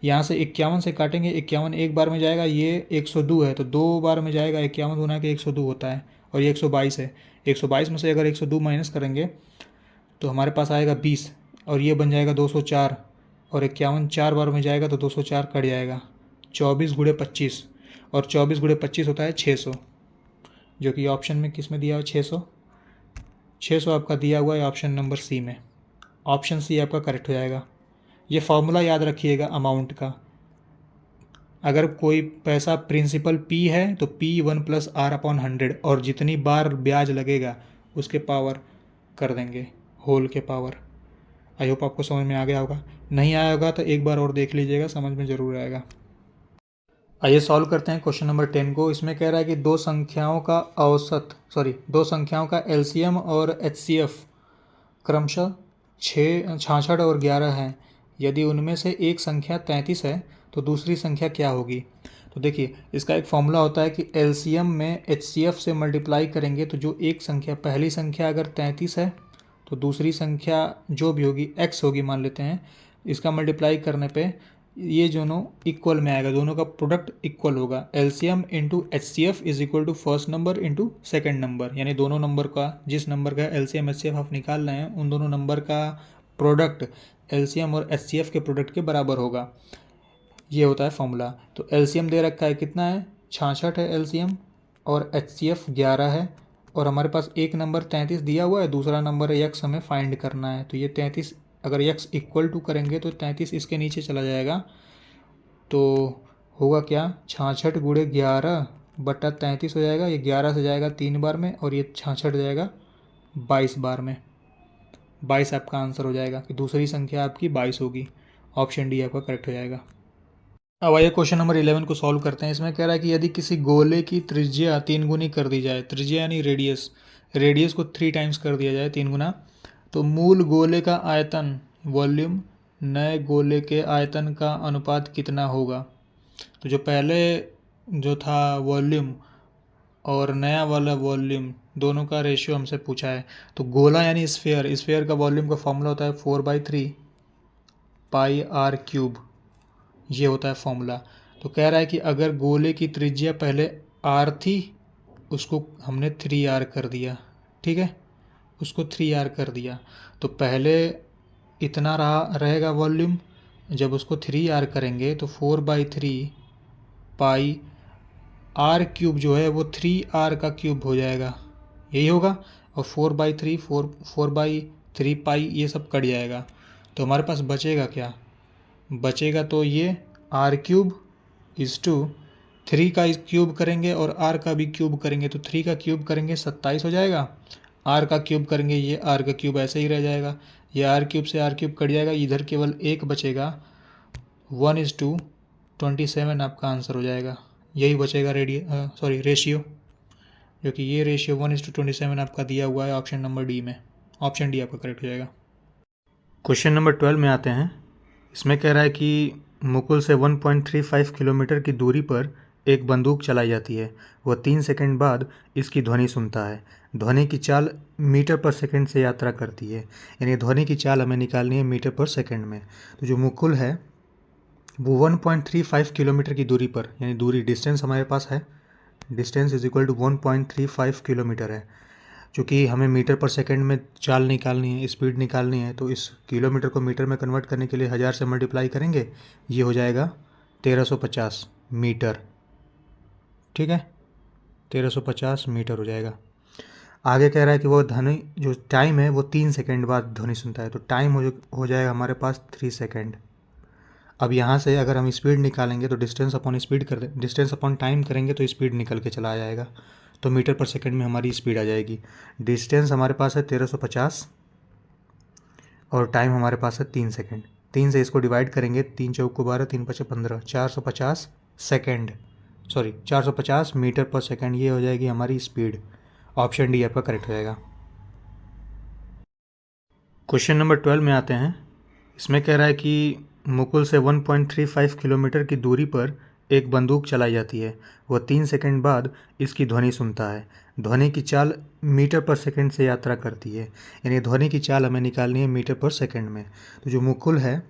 यहाँ से 51 से काटेंगे, 51 एक बार में जाएगा, ये 102 है, तो दो बार में जाएगा, 51 गुना के 102 होता है, और ये 122 है, 122 में से अगर 102 माइनस करेंगे तो हमारे पास आएगा 20, और ये बन जाएगा 204, और 51 चार बार में जाएगा तो 204 कट जाएगा, 24 गुणे 25, और 24 गुणे 25 होता है 600, जो कि ऑप्शन में किस में दिया हुआ 600 आपका दिया हुआ है ऑप्शन नंबर सी में, ऑप्शन सी आपका करेक्ट हो जाएगा। ये फॉर्मूला याद रखिएगा अमाउंट का, अगर कोई पैसा प्रिंसिपल P है तो P1 + R/100, और जितनी बार ब्याज लगेगा उसके पावर कर देंगे, होल के पावर। आई होप आपको समझ में आ गया होगा, नहीं आया होगा तो एक बार और देख लीजिएगा, समझ में ज़रूर आएगा। आइए सॉल्व करते हैं क्वेश्चन नंबर 10 को। इसमें कह रहा है कि दो संख्याओं का LCM और HCF क्रमशः 66 और 11 है। यदि उनमें से एक संख्या 33 है तो दूसरी संख्या क्या होगी। तो देखिए इसका एक फॉर्मूला होता है कि LCM में HCF से मल्टीप्लाई करेंगे तो जो एक संख्या, पहली संख्या अगर 33 है तो दूसरी संख्या जो भी होगी x होगी मान लेते हैं, इसका मल्टीप्लाई करने पे ये दोनों इक्वल में आएगा, दोनों का प्रोडक्ट इक्वल होगा। LCM into HCF is equal to first number into second number, यानी दोनों नंबर का, जिस नंबर का LCM HCF आप निकाल रहे हैं उन दोनों नंबर का प्रोडक्ट LCM और HCF के प्रोडक्ट के बराबर होगा, ये होता है फॉर्मूला। तो LCM दे रखा है कितना है, 66 है LCM, और HCF 11 है, और हमारे पास एक नंबर 33 दिया हुआ है, दूसरा नंबर x हमें फाइंड करना है। तो ये 33 अगर x इक्वल टू करेंगे तो 33 इसके नीचे चला जाएगा, तो होगा क्या, 66 गुणे 11 बटा 33 हो जाएगा, ये 11 से जाएगा 3 बार में, और ये 66 जाएगा 22 बार में, 22 आपका आंसर हो जाएगा, कि दूसरी संख्या आपकी 22 होगी। ऑप्शन डी आपका करेक्ट हो जाएगा। अब आइए क्वेश्चन नंबर 11 को सॉल्व करते हैं। इसमें कह रहा है कि यदि किसी गोले की त्रिज्या 3 गुनी कर दी जाए, त्रिज्या यानी रेडियस को 3 टाइम्स कर दिया जाए, 3 गुना, तो मूल गोले का आयतन वॉल्यूम नए गोले के आयतन का अनुपात कितना होगा। तो जो पहले जो था वॉल्यूम और नया वाला वॉल्यूम दोनों का रेशियो हमसे पूछा है। तो गोला यानी स्फीयर का वॉल्यूम का फॉर्मूला होता है 4/3 πr³, ये होता है फॉर्मूला। तो कह रहा है कि अगर गोले की त्रिज्या पहले r थी, उसको हमने 3r कर दिया, ठीक है, उसको 3r कर दिया, तो पहले इतना रहेगा वॉल्यूम। जब उसको 3r करेंगे तो 4/3 पाई r क्यूब जो है वो 3r का क्यूब हो जाएगा, यही होगा। और 4/3 4/3 पाई ये सब कट जाएगा, तो हमारे पास बचेगा क्या? बचेगा तो ये r क्यूब इज़ टू 3 का क्यूब करेंगे और r का भी क्यूब करेंगे, तो 3 का क्यूब करेंगे 27 हो जाएगा, r का क्यूब करेंगे ये r का क्यूब ऐसे ही रह जाएगा, ये r क्यूब से r क्यूब कट जाएगा, इधर केवल एक बचेगा, 1:27 आपका आंसर हो जाएगा। यही बचेगा रेशियो, जो कि ये रेशियो 1:27 आपका दिया हुआ है ऑप्शन नंबर डी में। ऑप्शन डी आपका करेक्ट हो जाएगा। क्वेश्चन नंबर 12 में आते हैं। इसमें कह रहा है कि मुकुल से 1.35 किलोमीटर की दूरी पर एक बंदूक चलाई जाती है। वह 3 सेकंड बाद इसकी ध्वनि सुनता है। ध्वनि की चाल मीटर पर सेकंड से यात्रा करती है, यानी ध्वनि की चाल हमें निकालनी है मीटर पर सेकंड में। तो जो मुकुल है वो 1.35 किलोमीटर की दूरी पर, यानी दूरी डिस्टेंस हमारे पास है, distance is equal to 1.35 kilometre है। चूँकि हमें मीटर पर सेकंड में चाल निकालनी है, स्पीड निकालनी है, तो इस किलोमीटर को मीटर में कन्वर्ट करने के लिए 1000 से मल्टीप्लाई करेंगे, ये हो जाएगा 1350 मीटर। ठीक है, 1350 मीटर हो जाएगा। आगे कह रहा है कि वो ध्वनि जो टाइम है वो 3 सेकंड बाद ध्वनि सुनता है, तो टाइम हो जाएगा हमारे पास 3 सेकंड। अब यहाँ से अगर हम स्पीड निकालेंगे तो डिस्टेंस अपॉन स्पीड कर दें, डिस्टेंस अपॉन टाइम करेंगे तो स्पीड निकल के चला जाएगा, तो मीटर पर सेकंड में हमारी स्पीड आ जाएगी। डिस्टेंस हमारे पास है 1350 और टाइम हमारे पास है 3 सेकंड। 3 से इसको डिवाइड करेंगे, 3 चौक को 12, 3 पचे 15, 450 सेकंड, 450 मीटर पर सेकंड, ये हो जाएगी हमारी स्पीड। ऑप्शन डी आपका करेक्ट हो जाएगा। क्वेश्चन नंबर 12 में आते हैं। इसमें कह रहा है कि मुकुल से 1.35 किलोमीटर की दूरी पर एक बंदूक चलाई जाती है। वह 3 सेकंड बाद इसकी ध्वनि सुनता है। ध्वनि की चाल मीटर पर सेकंड से यात्रा करती है, यानी ध्वनि की चाल हमें निकालनी है मीटर पर सेकंड में। तो जो मुकुल है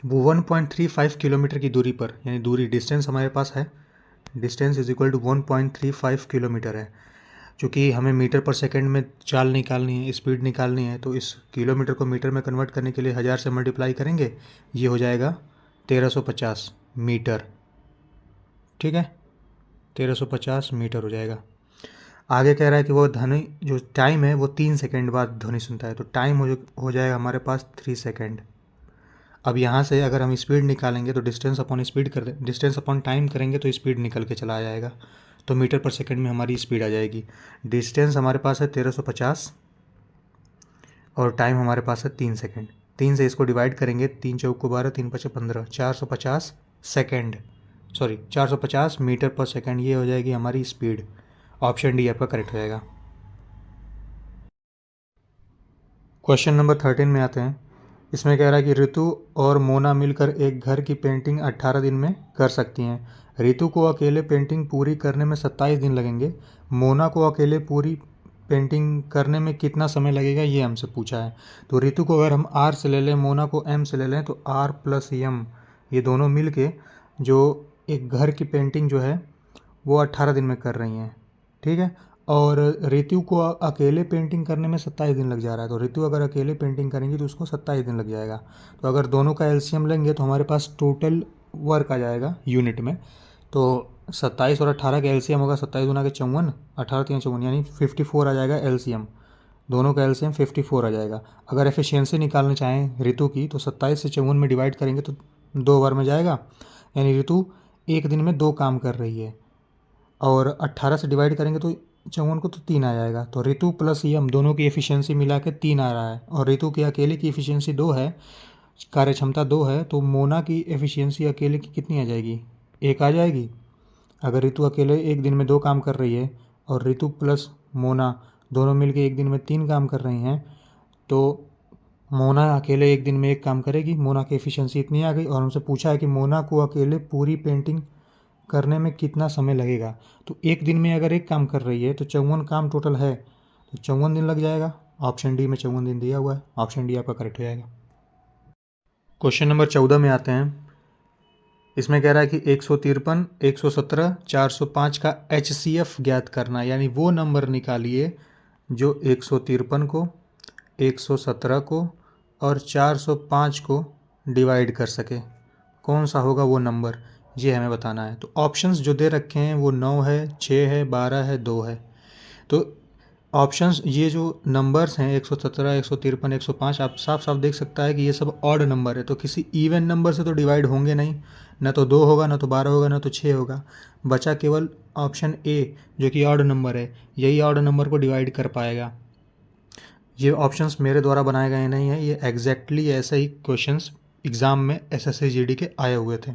वो 1.35 किलोमीटर की दूरी पर, यानी दूरी डिस्टेंस हमारे पास है, distance is equal to 1.35 kilometre है। चूँकि हमें मीटर पर सेकंड में चाल निकालनी है, स्पीड निकालनी है, तो इस किलोमीटर को मीटर में कन्वर्ट करने के लिए 1000 से मल्टीप्लाई करेंगे, ये हो जाएगा 1350 मीटर। ठीक है, 1350 मीटर हो जाएगा। आगे कह रहा है कि वो ध्वनि जो टाइम है वो 3 सेकंड बाद ध्वनि सुनता है, तो टाइम हो जाएगा हमारे पास 3 सेकंड। अब यहाँ से अगर हम स्पीड निकालेंगे तो डिस्टेंस अपॉन स्पीड कर दें, डिस्टेंस अपॉन टाइम करेंगे तो स्पीड निकल के चला जाएगा, तो मीटर पर सेकंड में हमारी स्पीड आ जाएगी। डिस्टेंस हमारे पास है 1350 और टाइम हमारे पास है 3 सेकंड। 3 से इसको डिवाइड करेंगे, 3 चौक को 12, 3 पचे 15, 450 सेकंड, 450 मीटर पर सेकंड, ये हो जाएगी हमारी स्पीड। ऑप्शन डी आपका करेक्ट हो जाएगा। क्वेश्चन नंबर 13 में आते हैं। इसमें कह रहा है कि ऋतु और मोना मिलकर एक घर की पेंटिंग 18 दिन में कर सकती हैं। ऋतु को अकेले पेंटिंग पूरी करने में 27 दिन लगेंगे। मोना को अकेले पूरी पेंटिंग करने में कितना समय लगेगा, ये हमसे पूछा है। तो ऋतु को अगर हम आर से ले लें, मोना को एम से ले लें, तो आर प्लस एम ये दोनों मिल के जो एक घर की पेंटिंग जो है वो 18 दिन में कर रही हैं। ठीक है, और ऋतु को अकेले पेंटिंग करने में 27 दिन लग जा रहा है, तो ऋतु अगर अकेले पेंटिंग करेंगी तो उसको 27 दिन लग जाएगा। तो अगर दोनों का एलसीएम लेंगे तो हमारे पास टोटल वर्क आ जाएगा यूनिट में। तो 27 और 18 का एलसीएम होगा 27 गुना के 54, 18 3 54, यानी 54 आ जाएगा एलसीएम। दोनों का एलसीएम 54 आ जाएगा। अगर एफिशिएंसी निकालना चाहें ऋतु की तो 27 से 54 में डिवाइड करेंगे तो 2 बार में जाएगा, यानी ऋतु एक दिन में 2 काम कर रही है। और 18 से डिवाइड करेंगे तो 54 को तो 3 आ जाएगा। तो ऋतु प्लस एम दोनों की एफिशिएंसी मिला के 3 आ रहा है, और ऋतु की अकेले की एफिशिएंसी 2 है, कार्य क्षमता 2 है, तो मोना की एफिशिएंसी अकेले की कितनी आ जाएगी, 1 आ जाएगी। अगर ऋतु अकेले एक दिन में 2 काम कर रही है और ऋतु प्लस मोना दोनों मिलकर एक दिन में 3 काम कर रही हैं, तो मोना अकेले एक दिन में 1 काम करेगी। मोना की एफिशिएंसी इतनी आ गई, और हमसे पूछा है कि मोना को अकेले पूरी पेंटिंग करने में कितना समय लगेगा। तो एक दिन में अगर 1 काम कर रही है तो 54 काम टोटल है, तो 54 दिन लग जाएगा। ऑप्शन डी में 54 दिन दिया हुआ है, ऑप्शन डी आपका करेक्ट हो जाएगा। क्वेश्चन नंबर 14 में आते हैं। इसमें कह रहा है कि 153, 117, 405 का HCF ज्ञात करना, यानी वो नंबर निकालिए जो 153 को, 117 को और 405 को डिवाइड कर सके, कौन सा होगा वो नंबर, ये हमें बताना है। तो ऑप्शंस जो दे रखे हैं वो 9 है, 6 है, 12 है, 2 है। तो ऑप्शंस ये जो नंबर्स हैं 117, 153, 105, आप साफ साफ देख सकता है कि ये सब ऑड नंबर है, तो किसी इवन नंबर से तो डिवाइड होंगे नहीं, ना तो 2 होगा, ना तो 12 होगा, ना तो 6 होगा। बचा केवल ऑप्शन ए जो कि ऑड नंबर है, यही ऑड नंबर को डिवाइड कर पाएगा। ये ऑप्शंस मेरे द्वारा बनाए गए नहीं हैं, ये एग्जैक्टली ऐसे ही क्वेश्चंस एग्ज़ाम में एसएससी जीडी के आए हुए थे।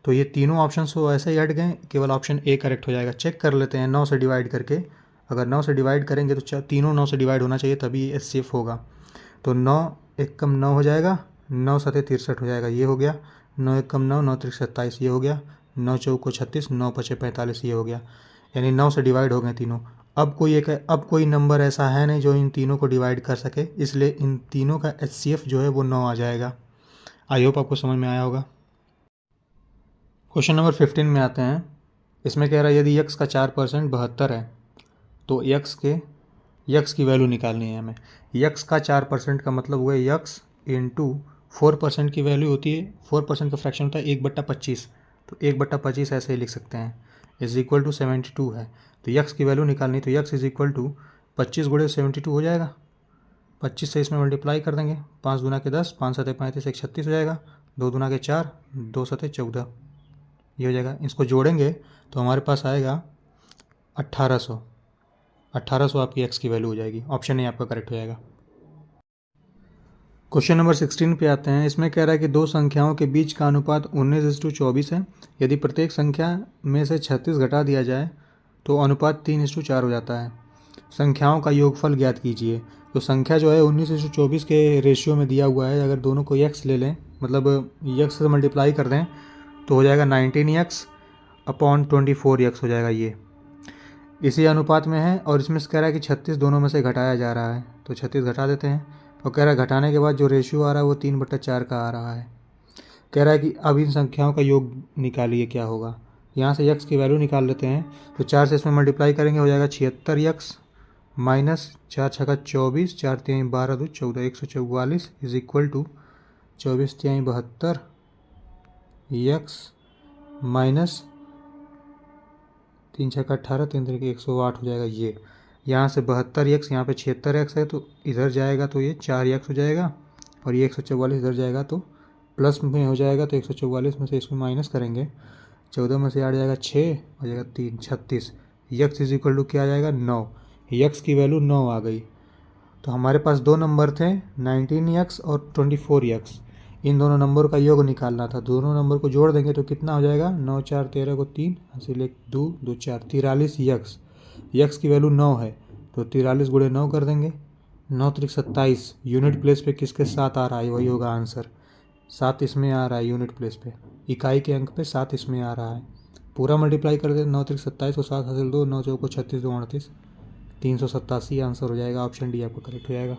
तो ये तीनों ऑप्शंस तो ऐसे ही हट गए, केवल ऑप्शन ए करेक्ट हो जाएगा। चेक कर लेते हैं 9 से डिवाइड करके, अगर 9 से डिवाइड करेंगे तो तीनों 9 से डिवाइड होना चाहिए, तभी ये एचसीएफ होगा। तो 9 एक कम 9 हो जाएगा, 9 सतह 63 हो जाएगा, ये हो गया। 9 एक कम 9, 9 त्रिक 27, ये हो गया। 9 चौको 36, 9 पचे 45, ये हो गया। यानी 9 से डिवाइड हो गए तीनों। अब कोई नंबर ऐसा है नहीं जो इन तीनों को डिवाइड कर सके, इसलिए इन तीनों का एचसीएफ जो है वो 9 आ जाएगा। आई होप आपको समझ में आया होगा। क्वेश्चन नंबर 15 में आते हैं। इसमें कह रहा है यदि यक्स का 4% 72 है तो यक्स की वैल्यू निकालनी है हमें। यक्स का 4% का मतलब हुआ यक्स इंटू 4% की वैल्यू होती है, 4% का फ्रैक्शन होता है 1/25, तो 1/25 ऐसे ही लिख सकते हैं, इज इक्वल टू 72 है। तो यक्स की वैल्यू निकालनी, तो यक्स इज इक्वल टू 25 गुणे 72 हो जाएगा। 25 से इसमें मल्टीप्लाई कर देंगे, 5 दूना के 10, 5 सतह 35, 136 हो जाएगा। 2 दूना के 4, 2 सतह 14, ये हो जाएगा। इसको जोड़ेंगे तो हमारे पास आएगा 1800 आपकी एक्स की वैल्यू हो जाएगी। ऑप्शन ए आपका करेक्ट हो जाएगा। क्वेश्चन नंबर 16 पे आते हैं। इसमें कह रहा है कि दो संख्याओं के बीच का अनुपात 19:24 है। यदि प्रत्येक संख्या में से 36 घटा दिया जाए तो अनुपात 3:4 हो जाता है। संख्याओं का योगफल ज्ञात कीजिए। तो संख्या जो है 19:24 के रेशियो में दिया हुआ है। अगर दोनों को x ले लें, मतलब x से मल्टीप्लाई कर दें, तो हो जाएगा 19x अपॉन 24x हो जाएगा। ये इसी अनुपात में है और इसमें कह रहा है कि 36 दोनों में से घटाया जा रहा है, तो 36 घटा देते हैं। और कह रहा है घटाने के बाद जो रेशियो आ रहा है वो 3/4 का आ रहा है। कह रहा है कि अब इन संख्याओं का योग निकालिए, क्या होगा। यहाँ से x की वैल्यू निकाल लेते हैं, तो 4 से इसमें मल्टीप्लाई करेंगे, हो जाएगा 76x माइनस 4 छका 24, 4 तिहाई 12 दो 14, 144 इज इक्वल टू 24 तिहाई 72 x माइनस 3 छका 18, 3 तिहाई 108 हो जाएगा। ये यहाँ से 72x, यहाँ पे 76x है, तो इधर जाएगा तो ये 4x हो जाएगा, और ये 144 इधर जाएगा तो प्लस में हो जाएगा, तो 144 में से इसको माइनस करेंगे, 14 में से 8 जाएगा 6, हो जाएगा 3, 36। यक्स इज इक्वल टू क्या आ जाएगा 9। यक्स की वैल्यू 9 आ गई। तो हमारे पास दो नंबर थे 19x और 24x, इन दोनों नंबर का योग निकालना था। दोनों नंबर को जोड़ देंगे तो कितना हो जाएगा, 9 4 13 को 3 हासिल 1 2 2 4 43 यक्स की वैल्यू 9 है, तो 43 गुणे 9 कर देंगे, 9 त्रिक 27। यूनिट प्लेस पे किसके साथ आ रहा है, वही होगा आंसर। 7 इसमें आ रहा है यूनिट प्लेस पे, इकाई के अंक पे 7 इसमें आ रहा है। पूरा मल्टीप्लाई कर दे, 9 त्रिक 27 को 7 हासिल 2, 9 चौको 36 2 38, 387 आंसर हो जाएगा। ऑप्शन डी आपका करेक्ट हो जाएगा।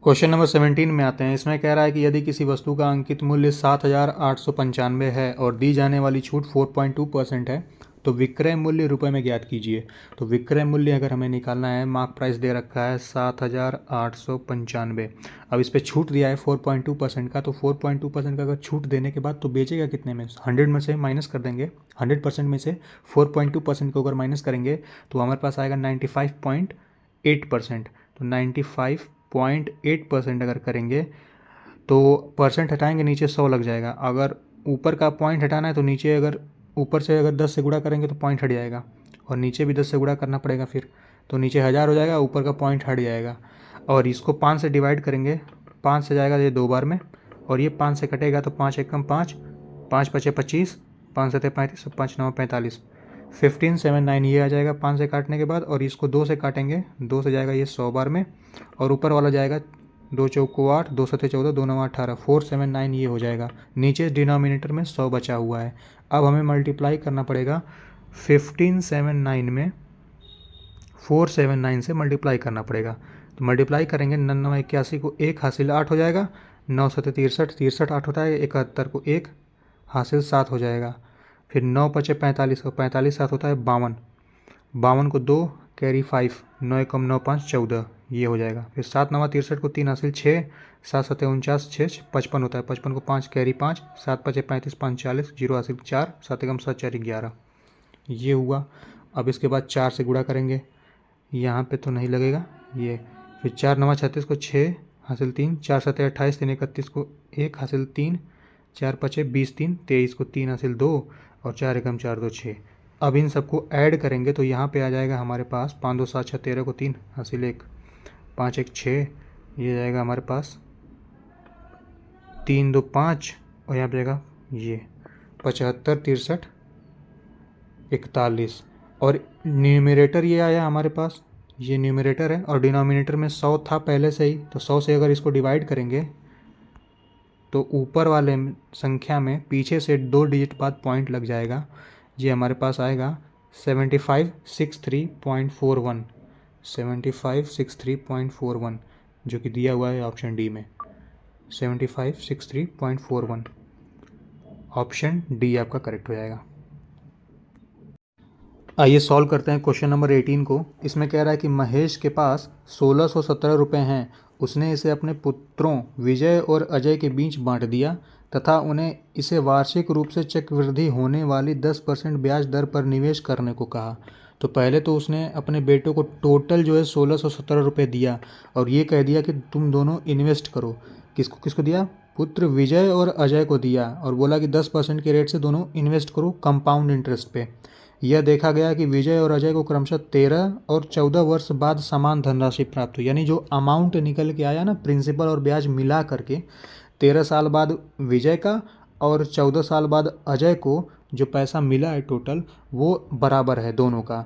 क्वेश्चन नंबर 17 में आते हैं। इसमें कह रहा है कि यदि किसी वस्तु का अंकित मूल्य 7,895 है और दी जाने वाली छूट 4.2% है तो विक्रय मूल्य रुपए में ज्ञात कीजिए। तो विक्रय मूल्य अगर हमें निकालना है, मार्क प्राइस दे रखा है 7,895। अब इस पर छूट दिया है 4.2% का, तो 4.2% का अगर छूट देने के बाद तो बेचेगा कितने में, 100 में से माइनस कर देंगे। 100% में से 4.2% को अगर माइनस करेंगे तो हमारे पास आएगा 95.8%। तो 95.8% अगर करेंगे तो परसेंट हटाएंगे, नीचे 100 लग जाएगा। अगर ऊपर का पॉइंट हटाना है तो नीचे अगर ऊपर से अगर 10 से गुणा करेंगे तो पॉइंट हट जाएगा, और नीचे भी 10 से गुणा करना पड़ेगा फिर, तो नीचे 1000 हो जाएगा, ऊपर का पॉइंट हट जाएगा। और इसको 5 से डिवाइड करेंगे, 5 से जाएगा ये 2 बार में, और ये 5 से कटेगा तो 5 एकम 5, 5 पचे 25, 5 सतह 35, 5 9 45, 1579 ये आ जाएगा 5 से काटने के बाद। और इसको 2 से काटेंगे, 2 से जाएगा ये 100 बार में, और ऊपर वाला जाएगा 2 चौको 8, 2 सतह 14, 2 9 18, 479 ये हो जाएगा। नीचे डिनोमिनेटर में 100 बचा हुआ है। अब हमें मल्टीप्लाई करना पड़ेगा 1579 में, 479 से मल्टीप्लाई करना पड़ेगा। तो मल्टीप्लाई करेंगे, 99 81 को 1 हासिल 8 हो जाएगा, 9 सतह 63, 63 8 होता है, 71 को 1 हासिल 7 हो जाएगा। फिर 9 पचे 45 को 45 7 होता है 52, 52 को 2 कैरी 5, 9 एकम 9 5 14, ये हो जाएगा। फिर 7 9 63 को 3 हासिल 6, 7 7 49, 6 55 होता है, 55 को 5 कैरी 5, 7 5 35 5 40, 0 हासिल 4, 7 एकम 7 4 11, ये हुआ। अब इसके बाद 4 से गुणा करेंगे, यहाँ पे तो नहीं लगेगा ये। फिर 4 9 36 को 6 हासिल 3, 4 7 28, 3 31 को 1 हासिल 3, 4 5 20 3, 23 को 3 हासिल 2 और 4 एकम 4 2 6। अब इन सबको ऐड करेंगे तो यहाँ पे आ जाएगा हमारे पास 5 2 7 6 13 को 3 हासिल 1, 5 1 6, ये जाएगा हमारे पास 3 2 5 और यहाँ पे जाएगा ये 75 63 41। और न्यूमरेटर ये आया हमारे पास, ये न्यूमरेटर है और डिनोमिनेटर में 100 था पहले से ही, तो 100 से अगर इसको डिवाइड करेंगे तो ऊपर वाले संख्या में पीछे से 2 डिजिट बाद पॉइंट लग जाएगा। ये हमारे पास आएगा 7563.41, 7563.41 जो कि दिया हुआ है ऑप्शन डी में, 7563.41 ऑप्शन डी आपका करेक्ट हो जाएगा। आइए सॉल्व करते हैं क्वेश्चन नंबर 18 को। इसमें कह रहा है कि महेश के पास 1617 रुपये हैं, उसने इसे अपने पुत्रों विजय और अजय के बीच बांट दिया तथा उन्हें इसे वार्षिक रूप से चक्रवृद्धि होने वाली 10% ब्याज दर पर निवेश करने को कहा। तो पहले तो उसने अपने बेटों को टोटल जो है 1617 रुपये दिया और ये कह दिया कि तुम दोनों इन्वेस्ट करो। किसको किसको दिया? पुत्र विजय और अजय को दिया और बोला कि 10% के रेट से दोनों इन्वेस्ट करो कंपाउंड इंटरेस्ट पे। यह देखा गया कि विजय और अजय को क्रमशः 13 और 14 वर्ष बाद समान धनराशि प्राप्त हुई। यानी जो अमाउंट निकल के आया ना प्रिंसिपल और ब्याज मिला करके, 13 साल बाद विजय का और 14 साल बाद अजय को जो पैसा मिला है टोटल वो बराबर है दोनों का।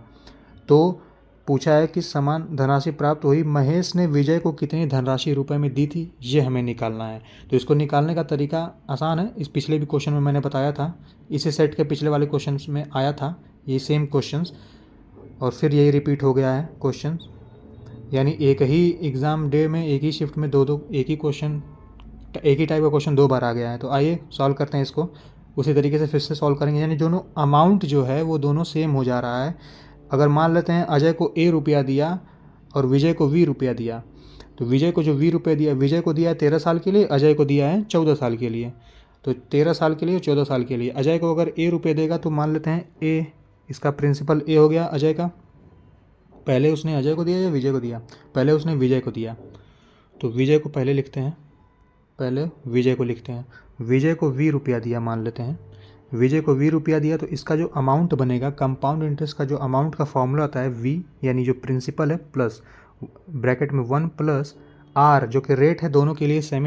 तो पूछा है कि समान धनराशि प्राप्त हुई। महेश ने विजय को कितनी धनराशि रुपए में दी थी, ये हमें निकालना है। तो इसको निकालने का तरीका आसान है। इस पिछले भी क्वेश्चन में मैंने बताया था, इसी सेट के पिछले वाले क्वेश्चन में आया था ये सेम क्वेश्चंस और फिर यही रिपीट हो गया है क्वेश्चंस। यानी एक ही एग्ज़ाम डे में एक ही शिफ्ट में दो एक ही क्वेश्चन, एक ही टाइप का क्वेश्चन 2 बार आ गया है। तो आइए सॉल्व करते हैं इसको, उसी तरीके से फिर से सॉल्व करेंगे। यानी दोनों अमाउंट जो है वो दोनों सेम हो जा रहा है। अगर मान लेते हैं अजय को A रुपया दिया और विजय को V रुपया दिया, तो विजय को जो V रुपये दिया, विजय को दिया है 13 साल के लिए, अजय को दिया है 14 साल के लिए। तो 13 साल के लिए 14 साल के लिए अजय को अगर A रुपये देगा तो मान लेते हैं A, इसका प्रिंसिपल A हो गया अजय का। पहले उसने अजय को दिया या विजय को दिया? पहले उसने विजय को दिया, तो विजय को पहले लिखते हैं, पहले विजय को लिखते हैं। विजय को V रुपया दिया मान लेते हैं, विजय को V रुपया दिया, तो इसका जो अमाउंट बनेगा कंपाउंड इंटरेस्ट का जो अमाउंट का फॉर्मूला आता है V यानी जो प्रिंसिपल है प्लस ब्रैकेट में 1 प्लस R जो कि रेट है दोनों के लिए सेम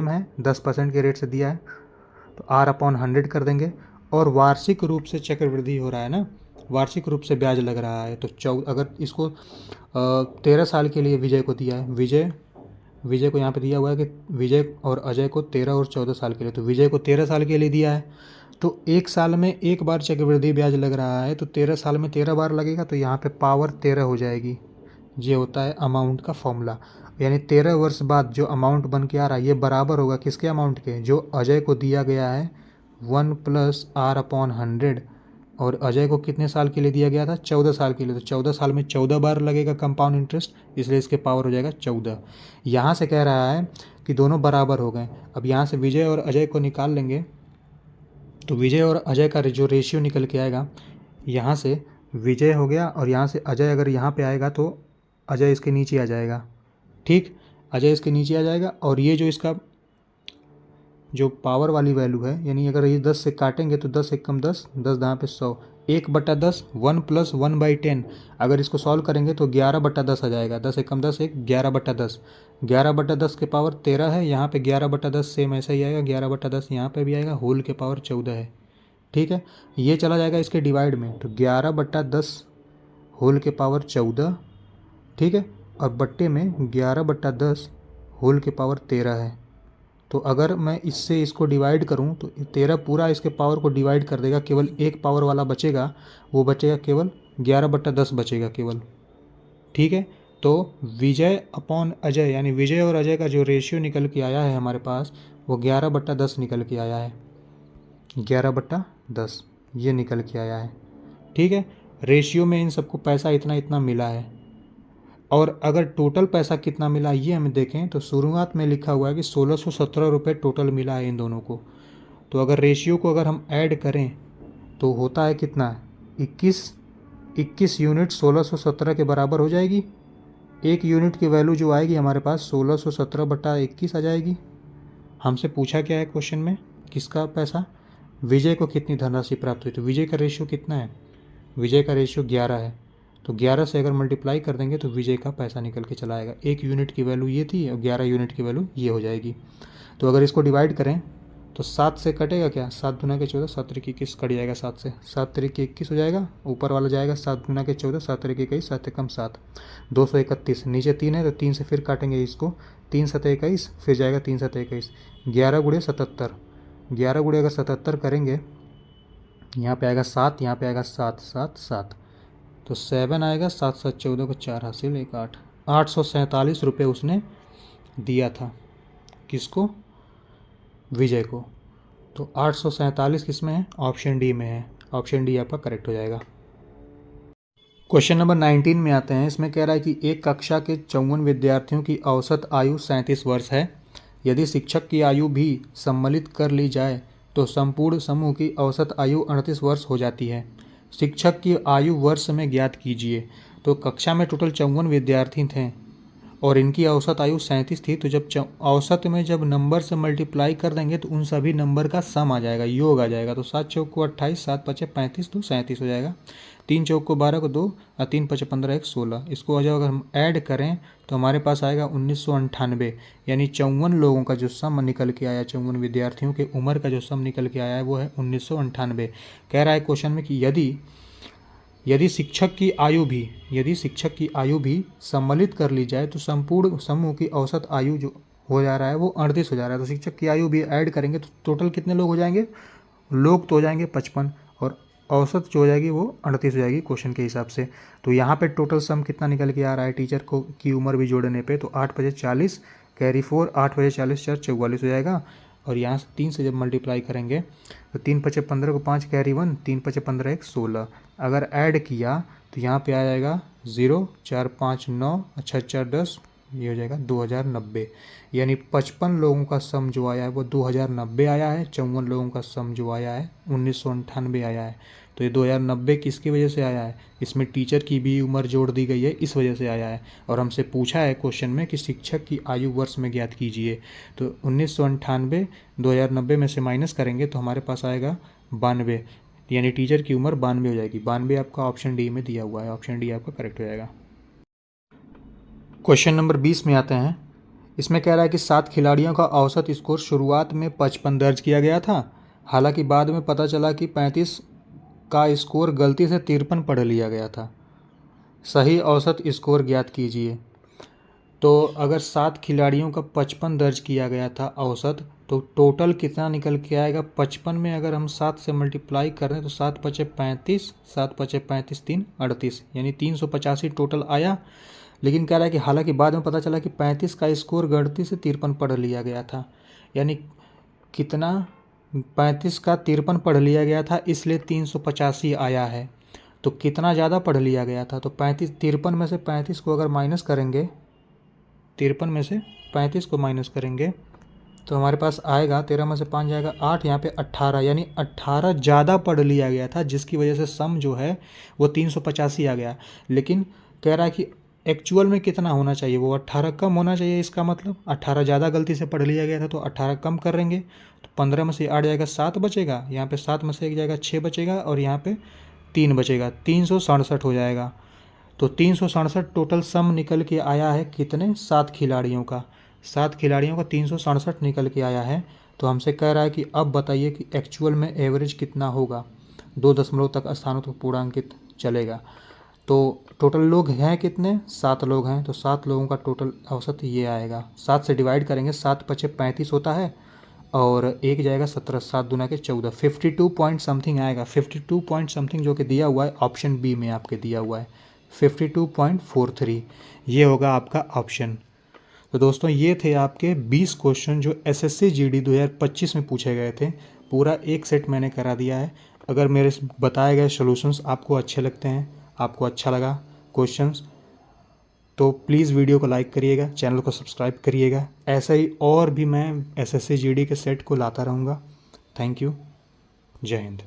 है 10% के रेट से दिया है, तो R/100 कर देंगे। और वार्षिक रूप से चक्रवृद्धि हो रहा है ना, वार्षिक रूप से ब्याज लग रहा है, तो अगर इसको 13 साल के लिए विजय को दिया है, विजय को यहाँ पे दिया हुआ है कि विजय और अजय को 13 और 14 साल के लिए, तो विजय को 13 साल के लिए दिया है, तो एक साल में एक बार चक्रवृद्धि ब्याज लग रहा है, तो 13 साल में 13 बार लगेगा, तो यहाँ पे पावर 13 हो जाएगी। ये होता है अमाउंट का फॉर्मूला। यानी 13 वर्ष बाद जो अमाउंट बन के आ रहा है ये बराबर होगा किसके अमाउंट के, जो अजय को दिया गया है 1 प्लस R/100। और अजय को कितने साल के लिए दिया गया था? 14 साल के लिए, तो 14 साल में 14 बार लगेगा कंपाउंड इंटरेस्ट, इसलिए इसके पावर हो जाएगा 14। यहाँ से कह रहा है कि दोनों बराबर हो गए। अब यहाँ से विजय और अजय को निकाल लेंगे, तो विजय और अजय का जो रेशियो निकल के आएगा, यहाँ से विजय हो गया और यहाँ से अजय अगर यहाँ पे आएगा तो अजय इसके नीचे आ जाएगा। ठीक, अजय इसके नीचे आ जाएगा और ये जो इसका जो पावर वाली वैल्यू है, यानी अगर ये 10 से काटेंगे तो 10 एक कम 10, 10 दहाँ पे 100, 1/10, 1 प्लस 1/10। अगर इसको सॉल्व करेंगे तो 11/10 आ जाएगा। 10 एक कम 10, 1, 11/10, 11/10 के पावर 13 है, यहाँ पे 11/10 सेम ऐसा ही आएगा, 11/10 यहाँ पे भी आएगा, होल के पावर 14 है। ठीक है, ये चला जाएगा इसके डिवाइड में, तो 11/10 होल के पावर 14, ठीक है, और बट्टे में 11/10 होल के पावर 13 है। तो अगर मैं इससे इसको डिवाइड करूं तो 13 पूरा इसके पावर को डिवाइड कर देगा, केवल एक पावर वाला बचेगा, वो बचेगा केवल 11/10 बचेगा केवल। ठीक है, तो विजय अपॉन अजय यानी विजय और अजय का जो रेशियो निकल के आया है हमारे पास वो 11/10 निकल के आया है, 11/10 ये निकल के आया है। ठीक है, रेशियो में इन सबको पैसा इतना इतना मिला है। और अगर टोटल पैसा कितना मिला ये हम देखें तो शुरुआत में लिखा हुआ है कि 1617 रुपये टोटल मिला है इन दोनों को। तो अगर रेशियो को अगर हम ऐड करें तो होता है कितना, 21 यूनिट 1617 के बराबर हो जाएगी। एक यूनिट की वैल्यू जो आएगी हमारे पास 1617/21 आ जाएगी। हमसे पूछा क्या है क्वेश्चन में, किसका पैसा, विजय को कितनी धनराशि प्राप्त हुई। तो विजय का रेशियो कितना है, विजय का रेशियो 11 है। तो 11 से अगर मल्टीप्लाई कर देंगे तो विजय का पैसा निकल के चला आएगा। एक यूनिट की वैल्यू ये थी और 11 यूनिट की वैल्यू ये हो जाएगी। तो अगर इसको डिवाइड करें तो 7 से कटेगा क्या, 7 दूना के 14, 7 त्रिक 21 कट जाएगा 7 से, 7 त्रिक 21 हो जाएगा। ऊपर वाला जाएगा 7 दूना के 14, 7 त्रिक 21, 7 एकम 7, 231। नीचे 3 है तो 3 से फिर काटेंगे इसको, 3 7 21, फिर जाएगा 3 7 21, 11 गुणे 77, 11 गुणे अगर 77 करेंगे, यहाँ पे आएगा 7, यहाँ पे आएगा 7 7 7, तो 7 आएगा, 7 7 14 को 4 हासिल 1 8, 847 रुपये उसने दिया था। किसको, विजय को। तो 847 किस में है, ऑप्शन डी में है। ऑप्शन डी आपका करेक्ट हो जाएगा। क्वेश्चन नंबर 19 में आते हैं। इसमें कह रहा है कि एक कक्षा के 54 विद्यार्थियों की औसत आयु 37 वर्ष है। यदि शिक्षक की आयु भी सम्मिलित कर ली जाए तो संपूर्ण समूह की औसत आयु 38 वर्ष हो जाती है। शिक्षक की आयु वर्ष में ज्ञात कीजिए। तो कक्षा में टोटल 54 विद्यार्थी थे और इनकी औसत आयु 37 थी। तो जब औसत में जब नंबर से मल्टीप्लाई कर देंगे तो उन सभी नंबर का सम आ जाएगा, योग आ जाएगा। तो 7 चौक को 28, 7 पचे 35, तो 37 हो जाएगा। 3 चौक को 12 को 2 और 3 पचे 15, 1 16। इसको अगर हम ऐड करें तो हमारे पास आएगा 1998, यानी 54 लोगों का जो सम निकल के आया, 54 विद्यार्थियों के उम्र का जो सम निकल के आया है वो है 1998। कह रहा है क्वेश्चन में कि यदि शिक्षक की आयु भी सम्मिलित कर ली जाए तो संपूर्ण समूह की औसत आयु जो हो जा रहा है वो 38 हो जा रहा है। तो शिक्षक की आयु भी ऐड करेंगे तो टोटल कितने लोग हो जाएंगे, लोग तो हो जाएंगे 55 और औसत जो हो जाएगी वो 38 हो जाएगी क्वेश्चन के हिसाब से। तो यहाँ पे टोटल सम कितना निकल के आ रहा है टीचर को की उम्र भी जोड़ने पे, तो 8 बजे 40 कैरी 4, 8 बजे 40 4 44 हो जाएगा। और यहाँ से 3 से जब मल्टीप्लाई करेंगे तो 3 पचे 15 को 5 कैरी 1, 3 पचे 15 1 16। अगर ऐड किया तो यहाँ पे आ जाएगा 0 4 5 9 अच्छा 4 10, ये हो जाएगा 2090। यानी 55 लोगों का सम जो आया है वो 2090 आया है। 54 लोगों का सम जो आया है 1998 आया है। तो ये 2090 किसकी वजह से आया है, इसमें टीचर की भी उम्र जोड़ दी गई है, इस वजह से आया है। और हमसे पूछा है क्वेश्चन में कि शिक्षक की आयु वर्ष में ज्ञात कीजिए। तो 1998 2090 में से माइनस करेंगे तो हमारे पास आएगा 92, यानी टीचर की उम्र 92 हो जाएगी। 92 आपका ऑप्शन डी में दिया हुआ है, ऑप्शन डी आपका करेक्ट हो जाएगा। क्वेश्चन नंबर 20 में आते हैं। इसमें कह रहा है कि 7 खिलाड़ियों का औसत स्कोर शुरुआत में 55 दर्ज किया गया था, हालांकि बाद में पता चला कि 35 का स्कोर गलती से 53 पढ़ लिया गया था। सही औसत स्कोर ज्ञात कीजिए। तो अगर 7 खिलाड़ियों का 55 दर्ज किया गया था औसत, तो टोटल कितना निकल के आएगा 55 में अगर हम 7 से मल्टीप्लाई करें तो 7 पचे 35, 7 पचे 35 3 38, यानी 385 टोटल आया। लेकिन कह रहा है कि हालांकि बाद में पता चला कि 35 का स्कोर गलती से 53 पढ़ लिया गया था। यानी कितना, 35 का 53 पढ़ लिया गया था इसलिए 385 आया है। तो कितना ज़्यादा पढ़ लिया गया था, तो 53 में से 35 को अगर माइनस करेंगे, 53 में से 35 को माइनस करेंगे तो हमारे पास आएगा 13 में से 5 जाएगा 8, यहाँ पे 18, यानी 18 ज़्यादा पढ़ लिया गया था, जिसकी वजह से सम जो है वो 385 आ गया। लेकिन कह रहा है कि एक्चुअल में कितना होना चाहिए, वो 18 कम होना चाहिए। इसका मतलब 18 ज़्यादा गलती से पढ़ लिया गया था तो 18 कम करेंगे तो 15 में से 8 जाएगा 7 बचेगा, यहाँ पे 7 में से 1 जाएगा 6 बचेगा और यहाँ पे 3 बचेगा, 367 हो जाएगा। तो 367 टोटल सम निकल के आया है कितने, 7 खिलाड़ियों का। 7 खिलाड़ियों का 367 निकल के आया है। तो हमसे कह रहा है कि अब बताइए कि एक्चुअल में एवरेज कितना होगा। 2 दशमलव तक स्थानों तक पूर्णांकित चलेगा। तो टोटल लोग हैं कितने, 7 लोग हैं। तो 7 लोगों का टोटल औसत ये आएगा। 7 से डिवाइड करेंगे, 7 पचे 35 होता है और 1 जाएगा 17, 7 दूना के 14, 52 पॉइंट समथिंग आएगा। 52 पॉइंट समथिंग जो कि दिया हुआ है ऑप्शन बी में आपके दिया हुआ है 52.43, ये होगा आपका ऑप्शन। तो दोस्तों ये थे आपके 20 क्वेश्चन जो एसएससी जीडी 2025 में पूछे गए थे। पूरा एक सेट मैंने करा दिया है। अगर मेरे बताए गए सॉल्यूशंस आपको अच्छे लगते हैं, आपको अच्छा लगा क्वेश्चंस, तो प्लीज़ वीडियो को लाइक करिएगा, चैनल को सब्सक्राइब करिएगा। ऐसा ही और भी मैं SSC GD के सेट को लाता रहूँगा। Thank you. जय हिंद।